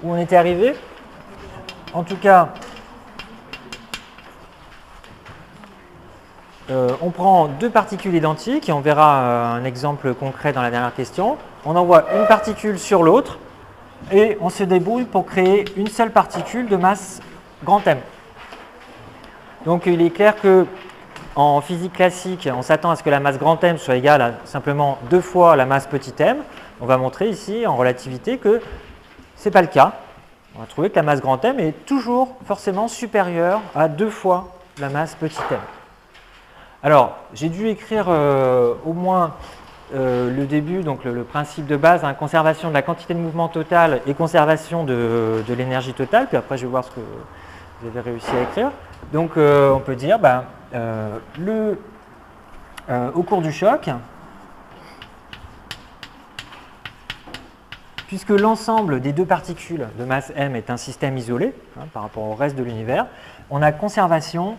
où on était arrivé. En tout cas, on prend deux particules identiques et on verra un exemple concret dans la dernière question. On envoie une particule sur l'autre et on se débrouille pour créer une seule particule de masse grand M. Donc il est clair que en physique classique, on s'attend à ce que la masse grand M soit égale à simplement 2 fois la masse petit m. On va montrer ici en relativité que ce n'est pas le cas. On va trouver que la masse grand M est toujours forcément supérieure à 2 fois la masse petit m. Alors, j'ai dû écrire au moins le début, donc le principe de base, hein, conservation de la quantité de mouvement totale et conservation de l'énergie totale. Puis après, je vais voir ce que vous avez réussi à écrire. Donc, on peut dire, au cours du choc, puisque l'ensemble des deux particules de masse m est un système isolé hein, par rapport au reste de l'univers, on a conservation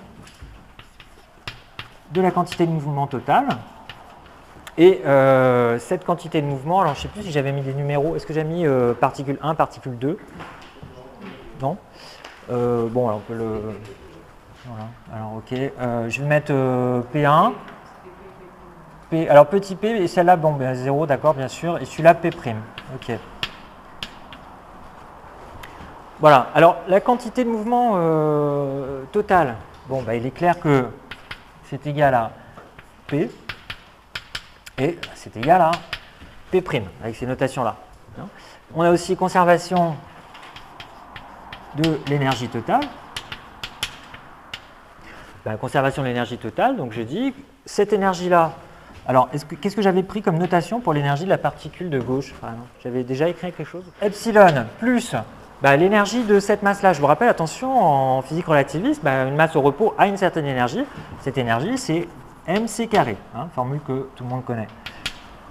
de la quantité de mouvement totale. Et cette quantité de mouvement, alors je ne sais plus si j'avais mis des numéros, est-ce que j'ai mis particule 1, particule 2? Non. Bon, alors on peut le... Voilà, alors ok, je vais mettre P1, alors petit p, et celle-là, bon, 0, d'accord, bien sûr, et celui-là, P', ok. Voilà, alors la quantité de mouvement totale, bon, il est clair que c'est égal à P, et c'est égal à P', avec ces notations-là. On a aussi conservation de l'énergie totale. Conservation de l'énergie totale, donc je dis cette énergie-là. Alors, qu'est-ce que j'avais pris comme notation pour l'énergie de la particule de gauche? J'avais déjà écrit quelque chose. Epsilon plus l'énergie de cette masse-là. Je vous rappelle, attention, en physique relativiste, une masse au repos a une certaine énergie. Cette énergie, c'est mc carré, hein, formule que tout le monde connaît.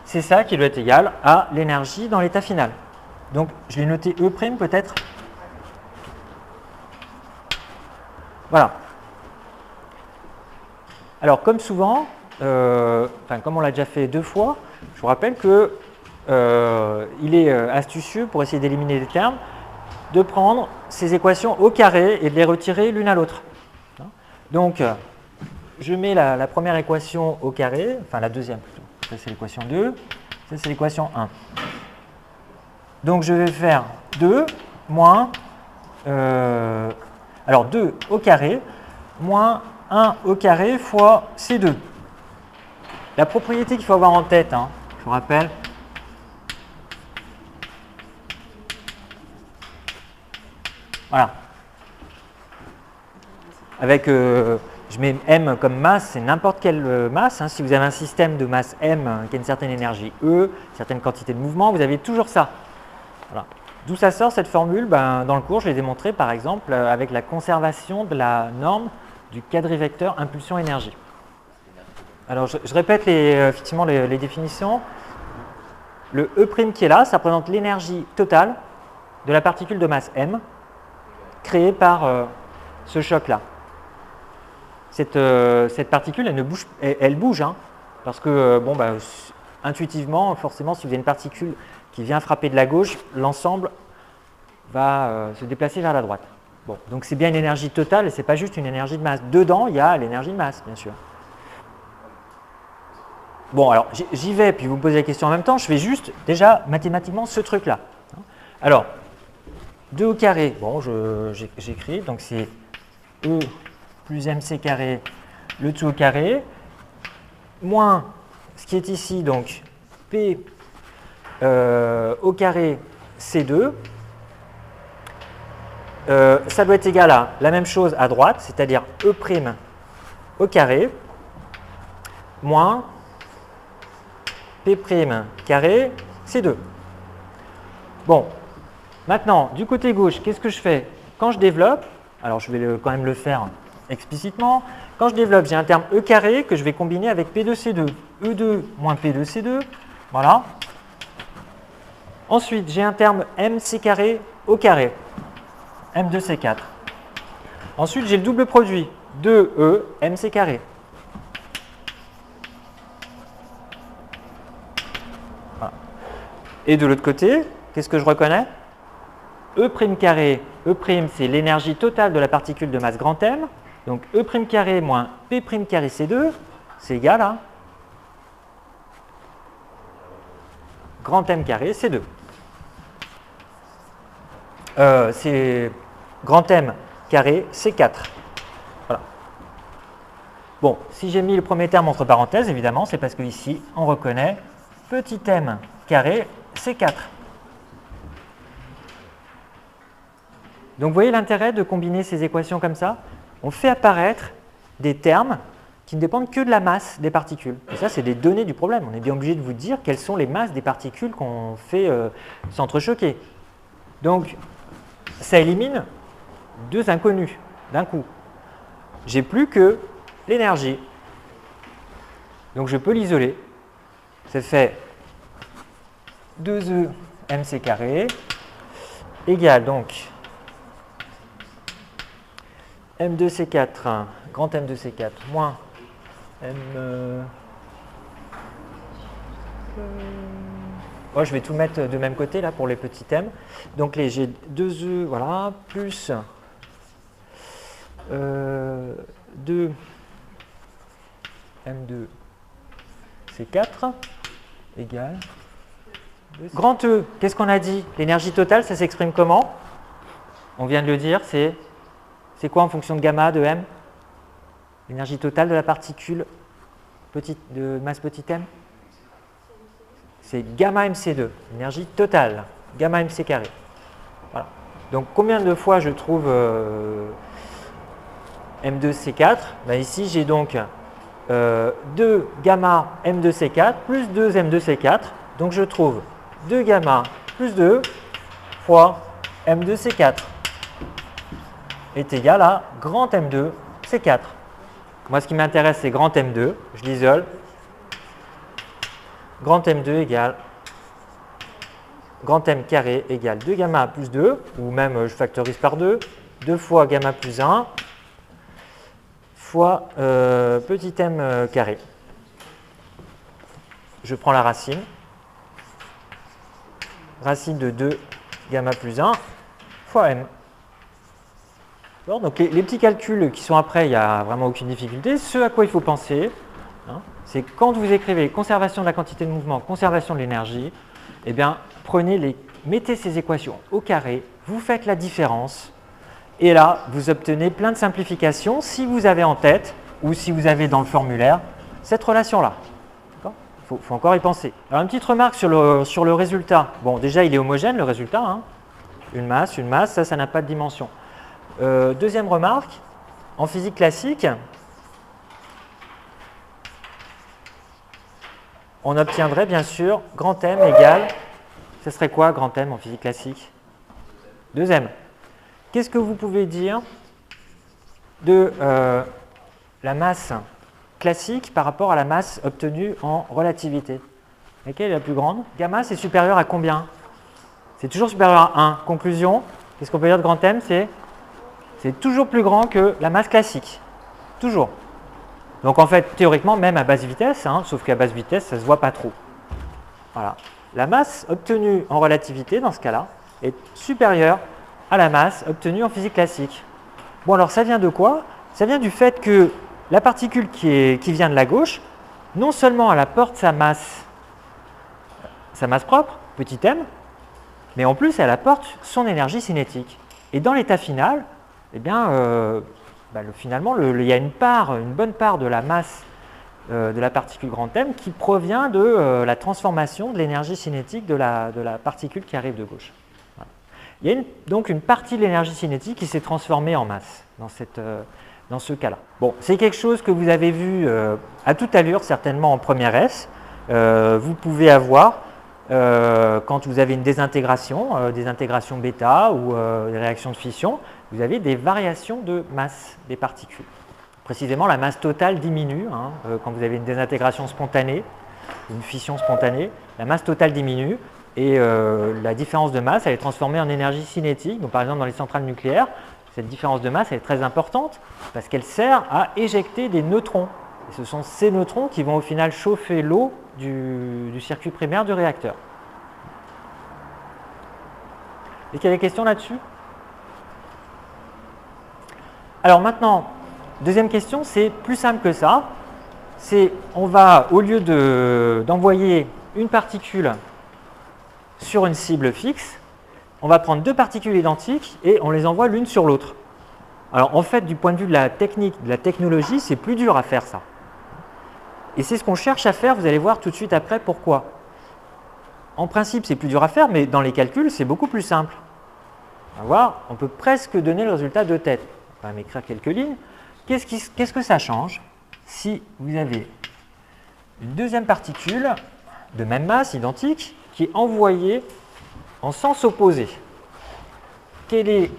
C'est ça qui doit être égal à l'énergie dans l'état final. Donc, je l'ai noté E' peut-être. Voilà. Alors, comme souvent, comme on l'a déjà fait 2 fois, je vous rappelle que il est astucieux pour essayer d'éliminer les termes, de prendre ces équations au carré et de les retirer l'une à l'autre. Donc, je mets la première équation au carré, enfin la deuxième plutôt. Ça, c'est l'équation 2, ça, c'est l'équation 1. Donc, je vais faire 2 moins, alors 2 au carré, moins 1 au carré fois C2. La propriété qu'il faut avoir en tête, hein, je vous rappelle, voilà. Avec, je mets M comme masse, c'est n'importe quelle masse. Hein. Si vous avez un système de masse M qui a une certaine énergie E, une certaine quantité de mouvement, vous avez toujours ça. Voilà. D'où ça sort cette formule? Dans le cours, je l'ai démontré par exemple avec la conservation de la norme du quadrivecteur impulsion-énergie. Alors, je répète effectivement les définitions. Le E' qui est là, ça représente l'énergie totale de la particule de masse M créée par ce choc-là. Cette particule, elle bouge, hein, parce que, intuitivement, forcément, si vous avez une particule qui vient frapper de la gauche, l'ensemble va se déplacer vers la droite. Bon, donc c'est bien une énergie totale et ce n'est pas juste une énergie de masse. Dedans, il y a l'énergie de masse, bien sûr. Bon, alors j'y vais, puis vous me posez la question en même temps. Je fais juste, déjà, mathématiquement, ce truc-là. Alors, 2 au carré, bon, j'écris, donc c'est E plus mc carré, le tout au carré, moins ce qui est ici, donc P au carré C2. Ça doit être égal à la même chose à droite, c'est-à-dire E' au carré, moins P' carré C2. Bon, maintenant, du côté gauche, qu'est-ce que je fais? Quand je développe, alors je vais quand même le faire explicitement, quand je développe, j'ai un terme E carré que je vais combiner avec P2C2. E2 moins P2C2, voilà. Ensuite, j'ai un terme MC carré au carré, M2C4. Ensuite, j'ai le double produit, 2E, MC carré. Et de l'autre côté, qu'est-ce que je reconnais? E' carré, E' c'est l'énergie totale de la particule de masse grand M. Donc E' carré moins P' carré C2, c'est égal à grand M carré C2. C'est grand M carré C4. Voilà. Bon, si j'ai mis le premier terme entre parenthèses, évidemment, c'est parce qu'ici, on reconnaît petit m carré C4. Donc, vous voyez l'intérêt de combiner ces équations comme ça? On fait apparaître des termes qui ne dépendent que de la masse des particules. Et ça, c'est des données du problème. On est bien obligé de vous dire quelles sont les masses des particules qu'on fait s'entrechoquer. Donc, ça élimine deux inconnus d'un coup. J'ai plus que l'énergie. Donc, je peux l'isoler. Ça fait 2E mc carré égale donc M2C4, grand M2C4, moins M... je vais tout mettre de même côté là pour les petits m. Donc j'ai 2E, voilà, plus 2 M2C4 égale... Grand E, qu'est-ce qu'on a dit? L'énergie totale, ça s'exprime comment? On vient de le dire, c'est quoi en fonction de gamma de M? L'énergie totale de la particule de masse petit m? C'est gamma mc2, énergie totale, gamma mc carré. Voilà. Donc combien de fois je trouve M2C4? Ben, ici j'ai donc 2 gamma M2C4 plus 2 M2C4. Donc je trouve 2 gamma plus 2 fois M2C4 est égal à grand M2C4. Moi, ce qui m'intéresse, c'est grand M2. Je l'isole. Grand M2 égale grand M carré égale 2 gamma plus 2, ou même je factorise par 2, 2 fois gamma plus 1 fois petit m carré. Je prends la racine. Racine de 2 gamma plus 1 fois m. Donc les petits calculs qui sont après, il n'y a vraiment aucune difficulté. Ce à quoi il faut penser, hein, c'est quand vous écrivez conservation de la quantité de mouvement, conservation de l'énergie, eh bien, mettez ces équations au carré, vous faites la différence, et là, vous obtenez plein de simplifications si vous avez en tête, ou si vous avez dans le formulaire, cette relation-là. Il faut encore y penser. Alors, une petite remarque sur le résultat. Bon, déjà, il est homogène, le résultat. Hein. Une masse, ça n'a pas de dimension. Deuxième remarque, en physique classique, on obtiendrait bien sûr grand M égale, ce serait quoi grand M en physique classique? 2M. Qu'est-ce que vous pouvez dire de la masse classique par rapport à la masse obtenue en relativité? Laquelle est la plus grande? Gamma, c'est supérieur à combien? C'est toujours supérieur à 1. Conclusion, qu'est-ce qu'on peut dire de grand M? C'est toujours plus grand que la masse classique. Toujours. Donc en fait, théoriquement, même à basse vitesse, hein, sauf qu'à basse vitesse, ça ne se voit pas trop. Voilà. La masse obtenue en relativité, dans ce cas-là, est supérieure à la masse obtenue en physique classique. Bon, alors ça vient de quoi? Ça vient du fait que la particule qui vient de la gauche, non seulement elle apporte sa masse propre, petit m, mais en plus elle apporte son énergie cinétique. Et dans l'état final, eh bien, finalement, il y a une bonne part de la masse de la particule grand M qui provient de la transformation de l'énergie cinétique de la particule qui arrive de gauche. Voilà. Il y a donc une partie de l'énergie cinétique qui s'est transformée en masse dans ce cas-là. Bon, c'est quelque chose que vous avez vu à toute allure, certainement en première S. Vous pouvez avoir, quand vous avez une désintégration, des intégrations bêta ou des réactions de fission, vous avez des variations de masse des particules. Précisément, la masse totale diminue hein, quand vous avez une désintégration spontanée, une fission spontanée, la masse totale diminue et la différence de masse elle est transformée en énergie cinétique. Donc, par exemple, dans les centrales nucléaires, cette différence de masse elle est très importante parce qu'elle sert à éjecter des neutrons. Et ce sont ces neutrons qui vont au final chauffer l'eau du circuit primaire du réacteur. Est-ce qu'il y a des questions là-dessus? Alors maintenant, deuxième question, c'est plus simple que ça. C'est, on va, au lieu d'envoyer une particule sur une cible fixe, on va prendre deux particules identiques et on les envoie l'une sur l'autre. Alors en fait, du point de vue de la technique, de la technologie, c'est plus dur à faire ça. Et c'est ce qu'on cherche à faire, vous allez voir tout de suite après pourquoi. En principe, c'est plus dur à faire, mais dans les calculs, c'est beaucoup plus simple. On va voir, on peut presque donner le résultat de tête. On va m'écrire quelques lignes. Qu'est-ce que ça change si vous avez une deuxième particule de même masse, identique, qui est envoyée en sens opposé? Quelle est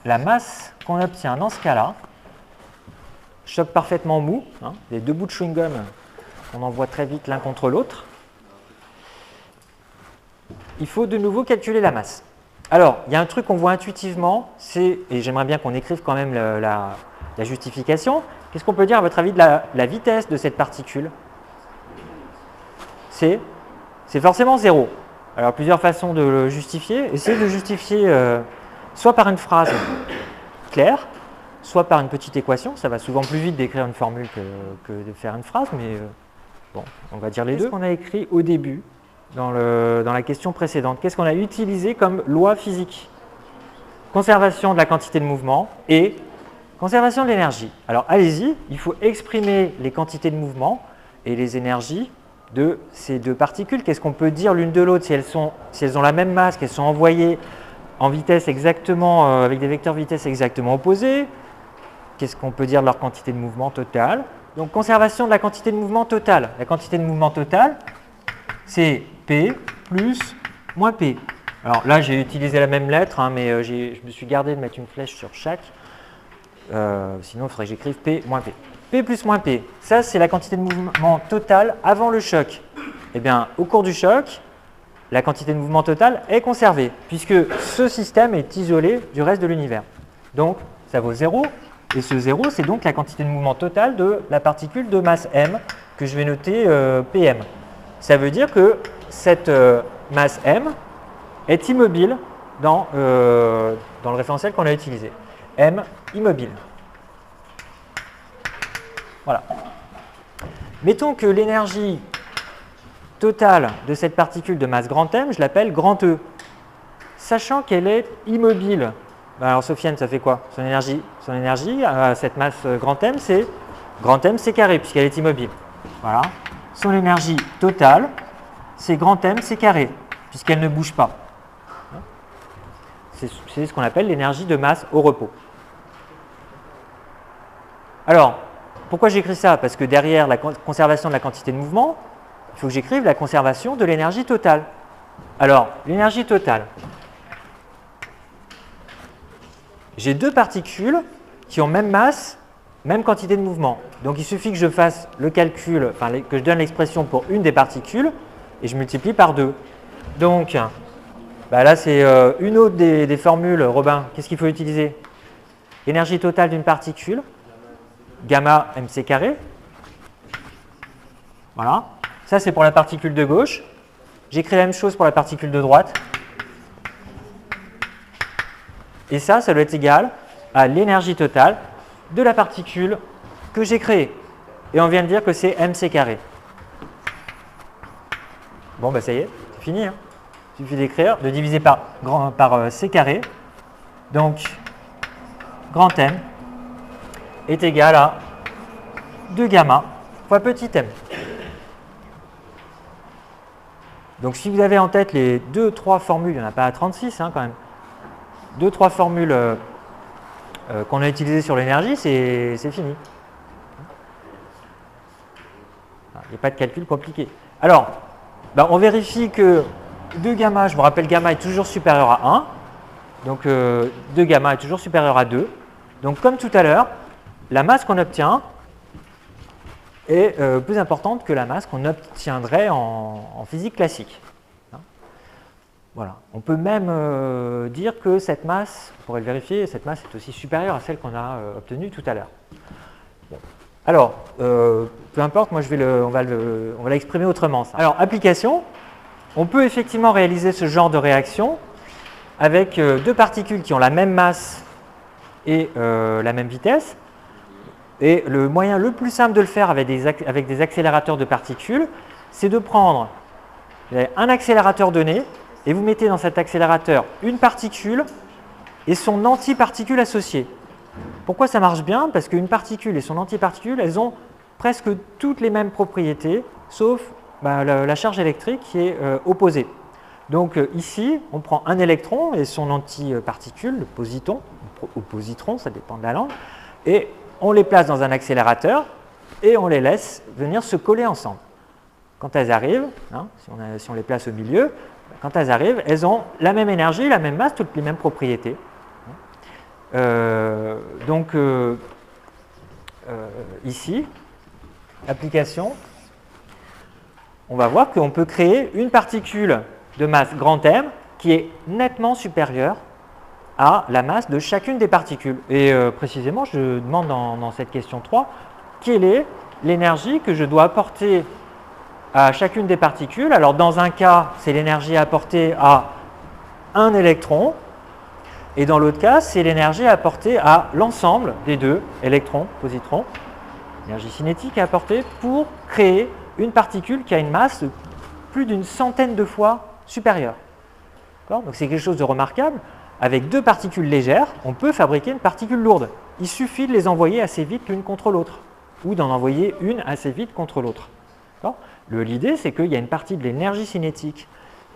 la masse qu'on obtient dans ce cas-là? Choc parfaitement mou, hein, les deux bouts de chewing-gum, on envoie très vite l'un contre l'autre. Il faut de nouveau calculer la masse. Alors, il y a un truc qu'on voit intuitivement, et j'aimerais bien qu'on écrive quand même la justification. Qu'est-ce qu'on peut dire à votre avis de la vitesse de cette particule? C'est forcément 0. Alors, plusieurs façons de le justifier. Essayez de le justifier soit par une phrase claire, soit par une petite équation. Ça va souvent plus vite d'écrire une formule que de faire une phrase, mais bon, on va dire les deux. Qu'est-ce qu'on a écrit au début dans la question précédente? Qu'est-ce qu'on a utilisé comme loi physique? Conservation de la quantité de mouvement et conservation de l'énergie. Alors allez-y, il faut exprimer les quantités de mouvement et les énergies de ces deux particules. Qu'est-ce qu'on peut dire l'une de l'autre si elles ont la même masse, qu'elles sont envoyées en vitesse exactement, avec des vecteurs vitesse exactement opposés? Qu'est-ce qu'on peut dire de leur quantité de mouvement totale? Donc conservation de la quantité de mouvement totale. La quantité de mouvement totale, c'est P plus moins P. Alors là, j'ai utilisé la même lettre, hein, mais je me suis gardé de mettre une flèche sur chaque. Sinon, il faudrait que j'écrive P moins P. P plus moins P, ça c'est la quantité de mouvement totale avant le choc. Eh bien, au cours du choc, la quantité de mouvement totale est conservée, puisque ce système est isolé du reste de l'univers. Donc, ça vaut 0, et ce 0, c'est donc la quantité de mouvement totale de la particule de masse m, que je vais noter Pm. Ça veut dire que cette masse m est immobile dans le référentiel qu'on a utilisé. M immobile. Voilà. Mettons que l'énergie totale de cette particule de masse grand M, je l'appelle grand E. Sachant qu'elle est immobile, alors Sofiane, ça fait quoi? Son énergie à cette masse grand M, c'est c carré, puisqu'elle est immobile. Voilà. Son énergie totale, c'est grand M c carré, puisqu'elle ne bouge pas. C'est ce qu'on appelle l'énergie de masse au repos. Alors, pourquoi j'écris ça? Parce que derrière la conservation de la quantité de mouvement, il faut que j'écrive la conservation de l'énergie totale. Alors, l'énergie totale. J'ai deux particules qui ont même masse, même quantité de mouvement. Donc, il suffit que je fasse le calcul, enfin, que je donne l'expression pour une des particules, et je multiplie par 2. Donc, bah là, c'est une autre des formules. Robin, qu'est-ce qu'il faut utiliser? Énergie totale d'une particule, gamma mc carré. Voilà. Ça, c'est pour la particule de gauche. J'écris la même chose pour la particule de droite. Et ça doit être égal à l'énergie totale de la particule que j'ai créée. Et on vient de dire que c'est mc carré. Bon, bah ça y est, c'est fini. Hein. Il suffit d'écrire, de diviser par c carré. Donc, grand M est égal à 2 gamma fois petit m. Donc si vous avez en tête les 2-3 formules, il n'y en a pas à 36 hein, quand même, 2-3 formules qu'on a utilisées sur l'énergie, c'est fini. Il n'y a pas de calcul compliqué. Alors, ben, on vérifie que 2 gamma, je vous rappelle, gamma est toujours supérieur à 1. Donc 2 gamma est toujours supérieur à 2. Donc comme tout à l'heure, la masse qu'on obtient est plus importante que la masse qu'on obtiendrait en physique classique. Hein, voilà. On peut même dire que cette masse, on pourrait le vérifier, cette masse est aussi supérieure à celle qu'on a obtenue tout à l'heure. Bon. Alors, peu importe, moi on va l'exprimer autrement. Ça. Alors, application, on peut effectivement réaliser ce genre de réaction avec deux particules qui ont la même masse et la même vitesse. Et le moyen le plus simple de le faire avec des accélérateurs de particules, c'est de prendre un accélérateur donné et vous mettez dans cet accélérateur une particule et son antiparticule associée. Pourquoi ça marche bien? Parce qu'une particule et son antiparticule, elles ont presque toutes les mêmes propriétés, sauf la charge électrique qui est opposée. Donc ici, on prend un électron et son antiparticule, le positon, ou positron, ça dépend de la langue, et on les place dans un accélérateur et on les laisse venir se coller ensemble. Quand elles arrivent, hein, si on les place au milieu, quand elles arrivent, elles ont la même énergie, la même masse, toutes les mêmes propriétés. Ici, application, on va voir qu'on peut créer une particule de masse grand M qui est nettement supérieure à la masse de chacune des particules. Et précisément, je demande dans cette question 3, quelle est l'énergie que je dois apporter à chacune des particules? Alors dans un cas, c'est l'énergie apportée à un électron, et dans l'autre cas, c'est l'énergie apportée à l'ensemble des deux électrons, positrons, l'énergie cinétique à apporter pour créer une particule qui a une masse de plus d'une centaine de fois supérieure. Donc c'est quelque chose de remarquable. Avec deux particules légères, on peut fabriquer une particule lourde. Il suffit de les envoyer assez vite l'une contre l'autre, ou d'en envoyer une assez vite contre l'autre. L'idée, c'est qu'il y a une partie de l'énergie cinétique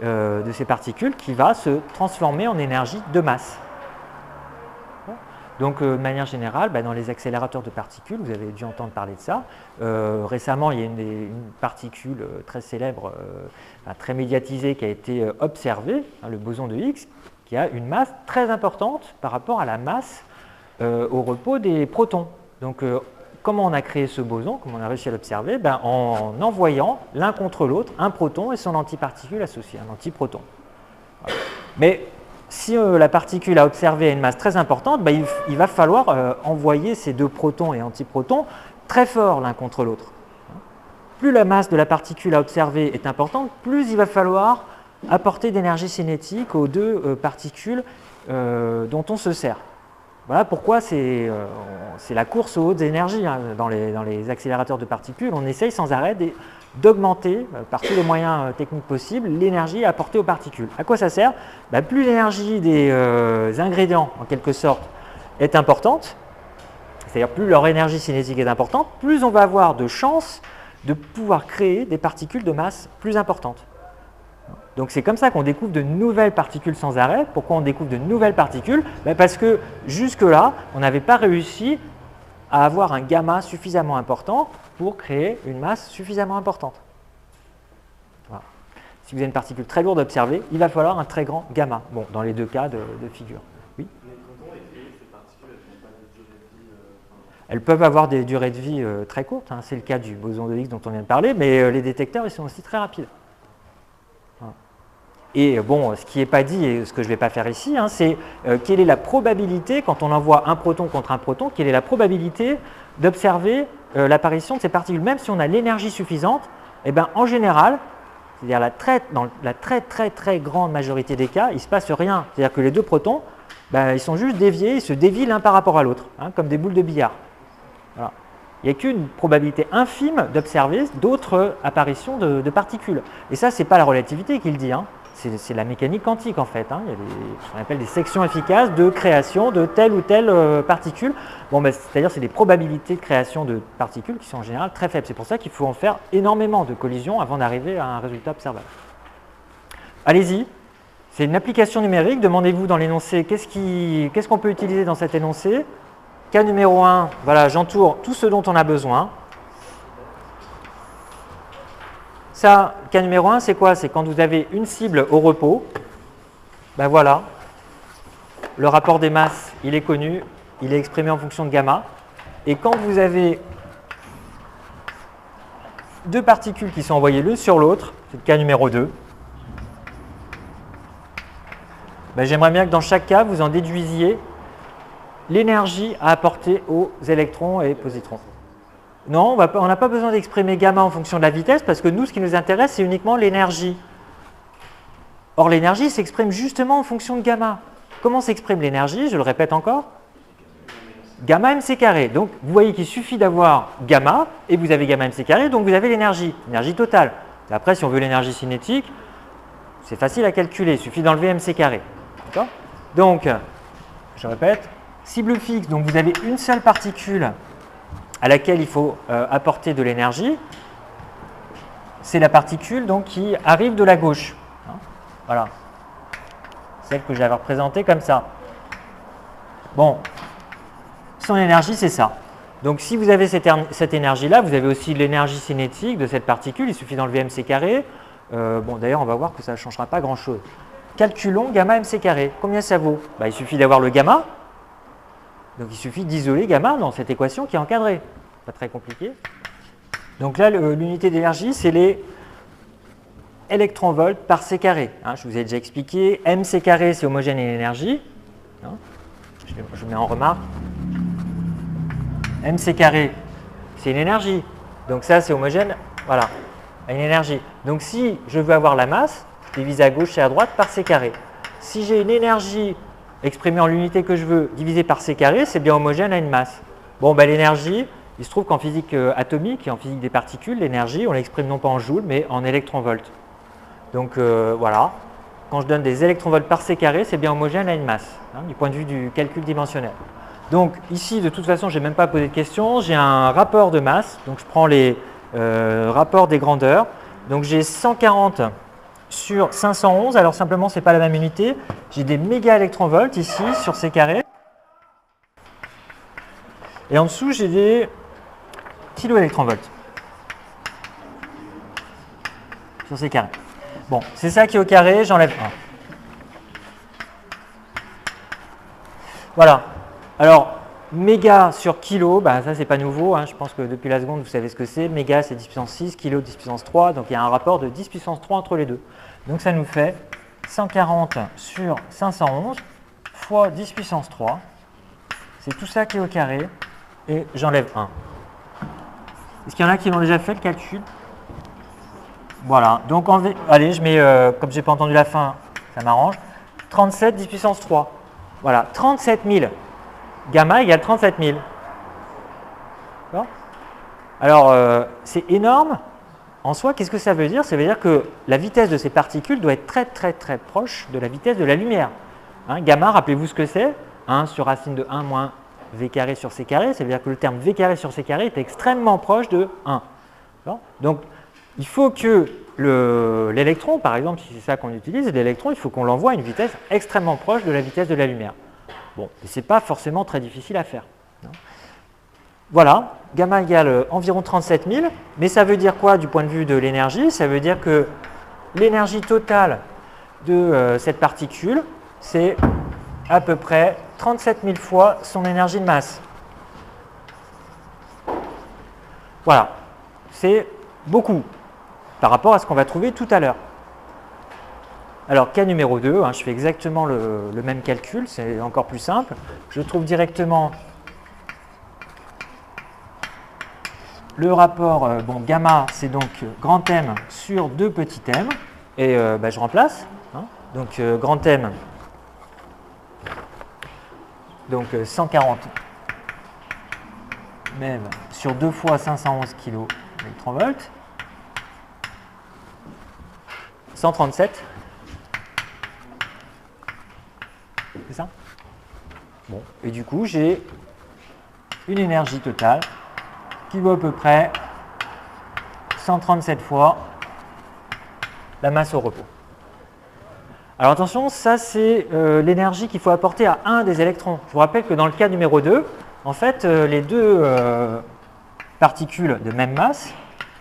de ces particules qui va se transformer en énergie de masse. Donc, de manière générale, dans les accélérateurs de particules, vous avez dû entendre parler de ça. Récemment, il y a une particule très célèbre, très médiatisée, qui a été observée, le boson de Higgs, qui a une masse très importante par rapport à la masse au repos des protons. Donc, comment on a créé ce boson, comment on a réussi à l'observer? En envoyant l'un contre l'autre un proton et son antiparticule associée, un antiproton. Voilà. Mais si la particule à observer a une masse très importante, il va falloir envoyer ces deux protons et antiprotons très fort l'un contre l'autre. Plus la masse de la particule à observer est importante, plus il va falloir apporter d'énergie cinétique aux deux particules dont on se sert. Voilà pourquoi c'est la course aux hautes énergies. Hein. Dans les accélérateurs de particules, on essaye sans arrêt d'augmenter par tous les moyens techniques possibles l'énergie apportée aux particules. À quoi ça sert? Plus l'énergie des ingrédients, en quelque sorte, est importante, c'est-à-dire plus leur énergie cinétique est importante, plus on va avoir de chances de pouvoir créer des particules de masse plus importantes. Donc c'est comme ça qu'on découvre de nouvelles particules sans arrêt. Pourquoi on découvre de nouvelles particules? Parce que jusque-là, on n'avait pas réussi à avoir un gamma suffisamment important pour créer une masse suffisamment importante. Voilà. Si vous avez une particule très lourde à observer, il va falloir un très grand gamma. Bon, dans les deux cas de figure. Oui. Mais quand on écrit ces particules, elles n'ont pas de durée de vie Elles peuvent avoir des durées de vie très courtes. Hein. C'est le cas du boson de Higgs dont on vient de parler, mais les détecteurs, ils sont aussi très rapides. Et bon, ce qui n'est pas dit et ce que je ne vais pas faire ici, hein, c'est quelle est la probabilité, quand on envoie un proton contre un proton, quelle est la probabilité d'observer l'apparition de ces particules. Même si on a l'énergie suffisante, en général, c'est-à-dire dans la très grande majorité des cas, il ne se passe rien. C'est-à-dire que les deux protons, ils sont juste déviés, ils se dévient l'un par rapport à l'autre, hein, comme des boules de billard. Voilà. Il n'y a qu'une probabilité infime d'observer d'autres apparitions de particules. Et ça, ce n'est pas la relativité qui le dit. Hein. C'est la mécanique quantique en fait. Hein. Il y a ce qu'on appelle des sections efficaces de création de telle ou telle particule. Bon, c'est-à-dire c'est des probabilités de création de particules qui sont en général très faibles. C'est pour ça qu'il faut en faire énormément de collisions avant d'arriver à un résultat observable. Allez-y, c'est une application numérique. Demandez-vous dans l'énoncé qu'est-ce qu'on peut utiliser dans cet énoncé. Cas numéro 1, voilà, j'entoure tout ce dont on a besoin. Ça, cas numéro 1, c'est quoi? C'est quand vous avez une cible au repos. Voilà, le rapport des masses, il est connu, il est exprimé en fonction de gamma. Et quand vous avez deux particules qui sont envoyées l'une sur l'autre, c'est le cas numéro 2, j'aimerais bien que dans chaque cas, vous en déduisiez l'énergie à apporter aux électrons et positrons. Non, on n'a pas besoin d'exprimer gamma en fonction de la vitesse parce que nous, ce qui nous intéresse, c'est uniquement l'énergie Or, l'énergie s'exprime justement en fonction de gamma. Comment s'exprime l'énergie? Je le répète encore. Gamma mc carré. Donc, vous voyez qu'il suffit d'avoir gamma, et vous avez gamma mc carré, donc vous avez l'énergie totale. Et après, si on veut l'énergie cinétique, c'est facile à calculer, il suffit d'enlever mc carré. D'accord? Donc, je répète, cible fixe, donc vous avez une seule particule à laquelle il faut apporter de l'énergie. C'est la particule donc, qui arrive de la gauche. Voilà. Celle que j'avais représentée comme ça. Bon, son énergie, c'est ça. Donc, si vous avez cette énergie-là, vous avez aussi l'énergie cinétique de cette particule. Il suffit d'enlever mc carré. Bon, d'ailleurs, on va voir que ça ne changera pas grand-chose. Calculons gamma mc carré. Combien ça vaut? Il suffit d'avoir le gamma. Donc, il suffit d'isoler gamma dans cette équation qui est encadrée. Pas très compliqué. Donc là, l'unité d'énergie, c'est les électronvolts par c carré. Je vous ai déjà expliqué. mc carré, c'est homogène et énergie. Je mets en remarque. mc carré, c'est une énergie. Donc ça, c'est homogène, voilà, à une énergie. Donc si je veux avoir la masse, je divise à gauche et à droite par c carré. Si j'ai une énergie exprimée en l'unité que je veux divisée par c carré, c'est bien homogène à une masse. Bon, l'énergie, il se trouve qu'en physique atomique et en physique des particules, l'énergie, on l'exprime non pas en joules, mais en électronvolts. Donc voilà, quand je donne des électronvolts par c carré, c'est bien homogène à une masse, du point de vue du calcul dimensionnel. Donc ici, de toute façon, je n'ai même pas posé de question, j'ai un rapport de masse, donc je prends les rapports des grandeurs. Donc j'ai 140 sur 511, alors simplement, ce n'est pas la même unité, j'ai des méga-électronvolts ici sur c carré. Et en dessous, j'ai des kiloélectronvolts sur c carré. Bon, c'est ça qui est au carré, j'enlève 1. Voilà. Alors, méga sur kilo, ça c'est pas nouveau, je pense que depuis la seconde vous savez ce que c'est. Méga c'est 10 puissance 6, kilo 10 puissance 3, donc il y a un rapport de 10 puissance 3 entre les deux. Donc ça nous fait 140 sur 511 fois 10 puissance 3. C'est tout ça qui est au carré et j'enlève 1. Est-ce qu'il y en a qui l'ont déjà fait le calcul? Voilà, donc allez, je mets, comme je n'ai pas entendu la fin, ça m'arrange, 37 10 puissance 3. Voilà, 37 000. Gamma égale 37 000. Alors, c'est énorme. En soi, qu'est-ce que ça veut dire? Ça veut dire que la vitesse de ces particules doit être très très très proche de la vitesse de la lumière. Gamma, rappelez-vous ce que c'est? 1 sur racine de 1 moins v carré sur c carré. Ça veut dire que le terme v carré sur c carré est extrêmement proche de 1. Donc, il faut que l'électron, par exemple, si c'est ça qu'on utilise, l'électron, il faut qu'on l'envoie à une vitesse extrêmement proche de la vitesse de la lumière. Bon, ce n'est pas forcément très difficile à faire. Voilà, gamma égale environ 37 000, mais ça veut dire quoi du point de vue de l'énergie? Ça veut dire que l'énergie totale de cette particule, c'est à peu près 37 000 fois son énergie de masse. Voilà, c'est beaucoup par rapport à ce qu'on va trouver tout à l'heure. Alors, cas numéro 2, je fais exactement le même calcul, c'est encore plus simple. Je trouve directement le rapport, gamma, c'est donc grand M sur 2 petits m, et je remplace. Donc, grand M, donc 140 MeV sur 2 fois 511 kV, 137. C'est ça? Bon, et du coup, j'ai une énergie totale qui vaut à peu près 137 fois la masse au repos. Alors attention, ça c'est l'énergie qu'il faut apporter à un des électrons. Je vous rappelle que dans le cas numéro 2, en fait, les deux particules de même masse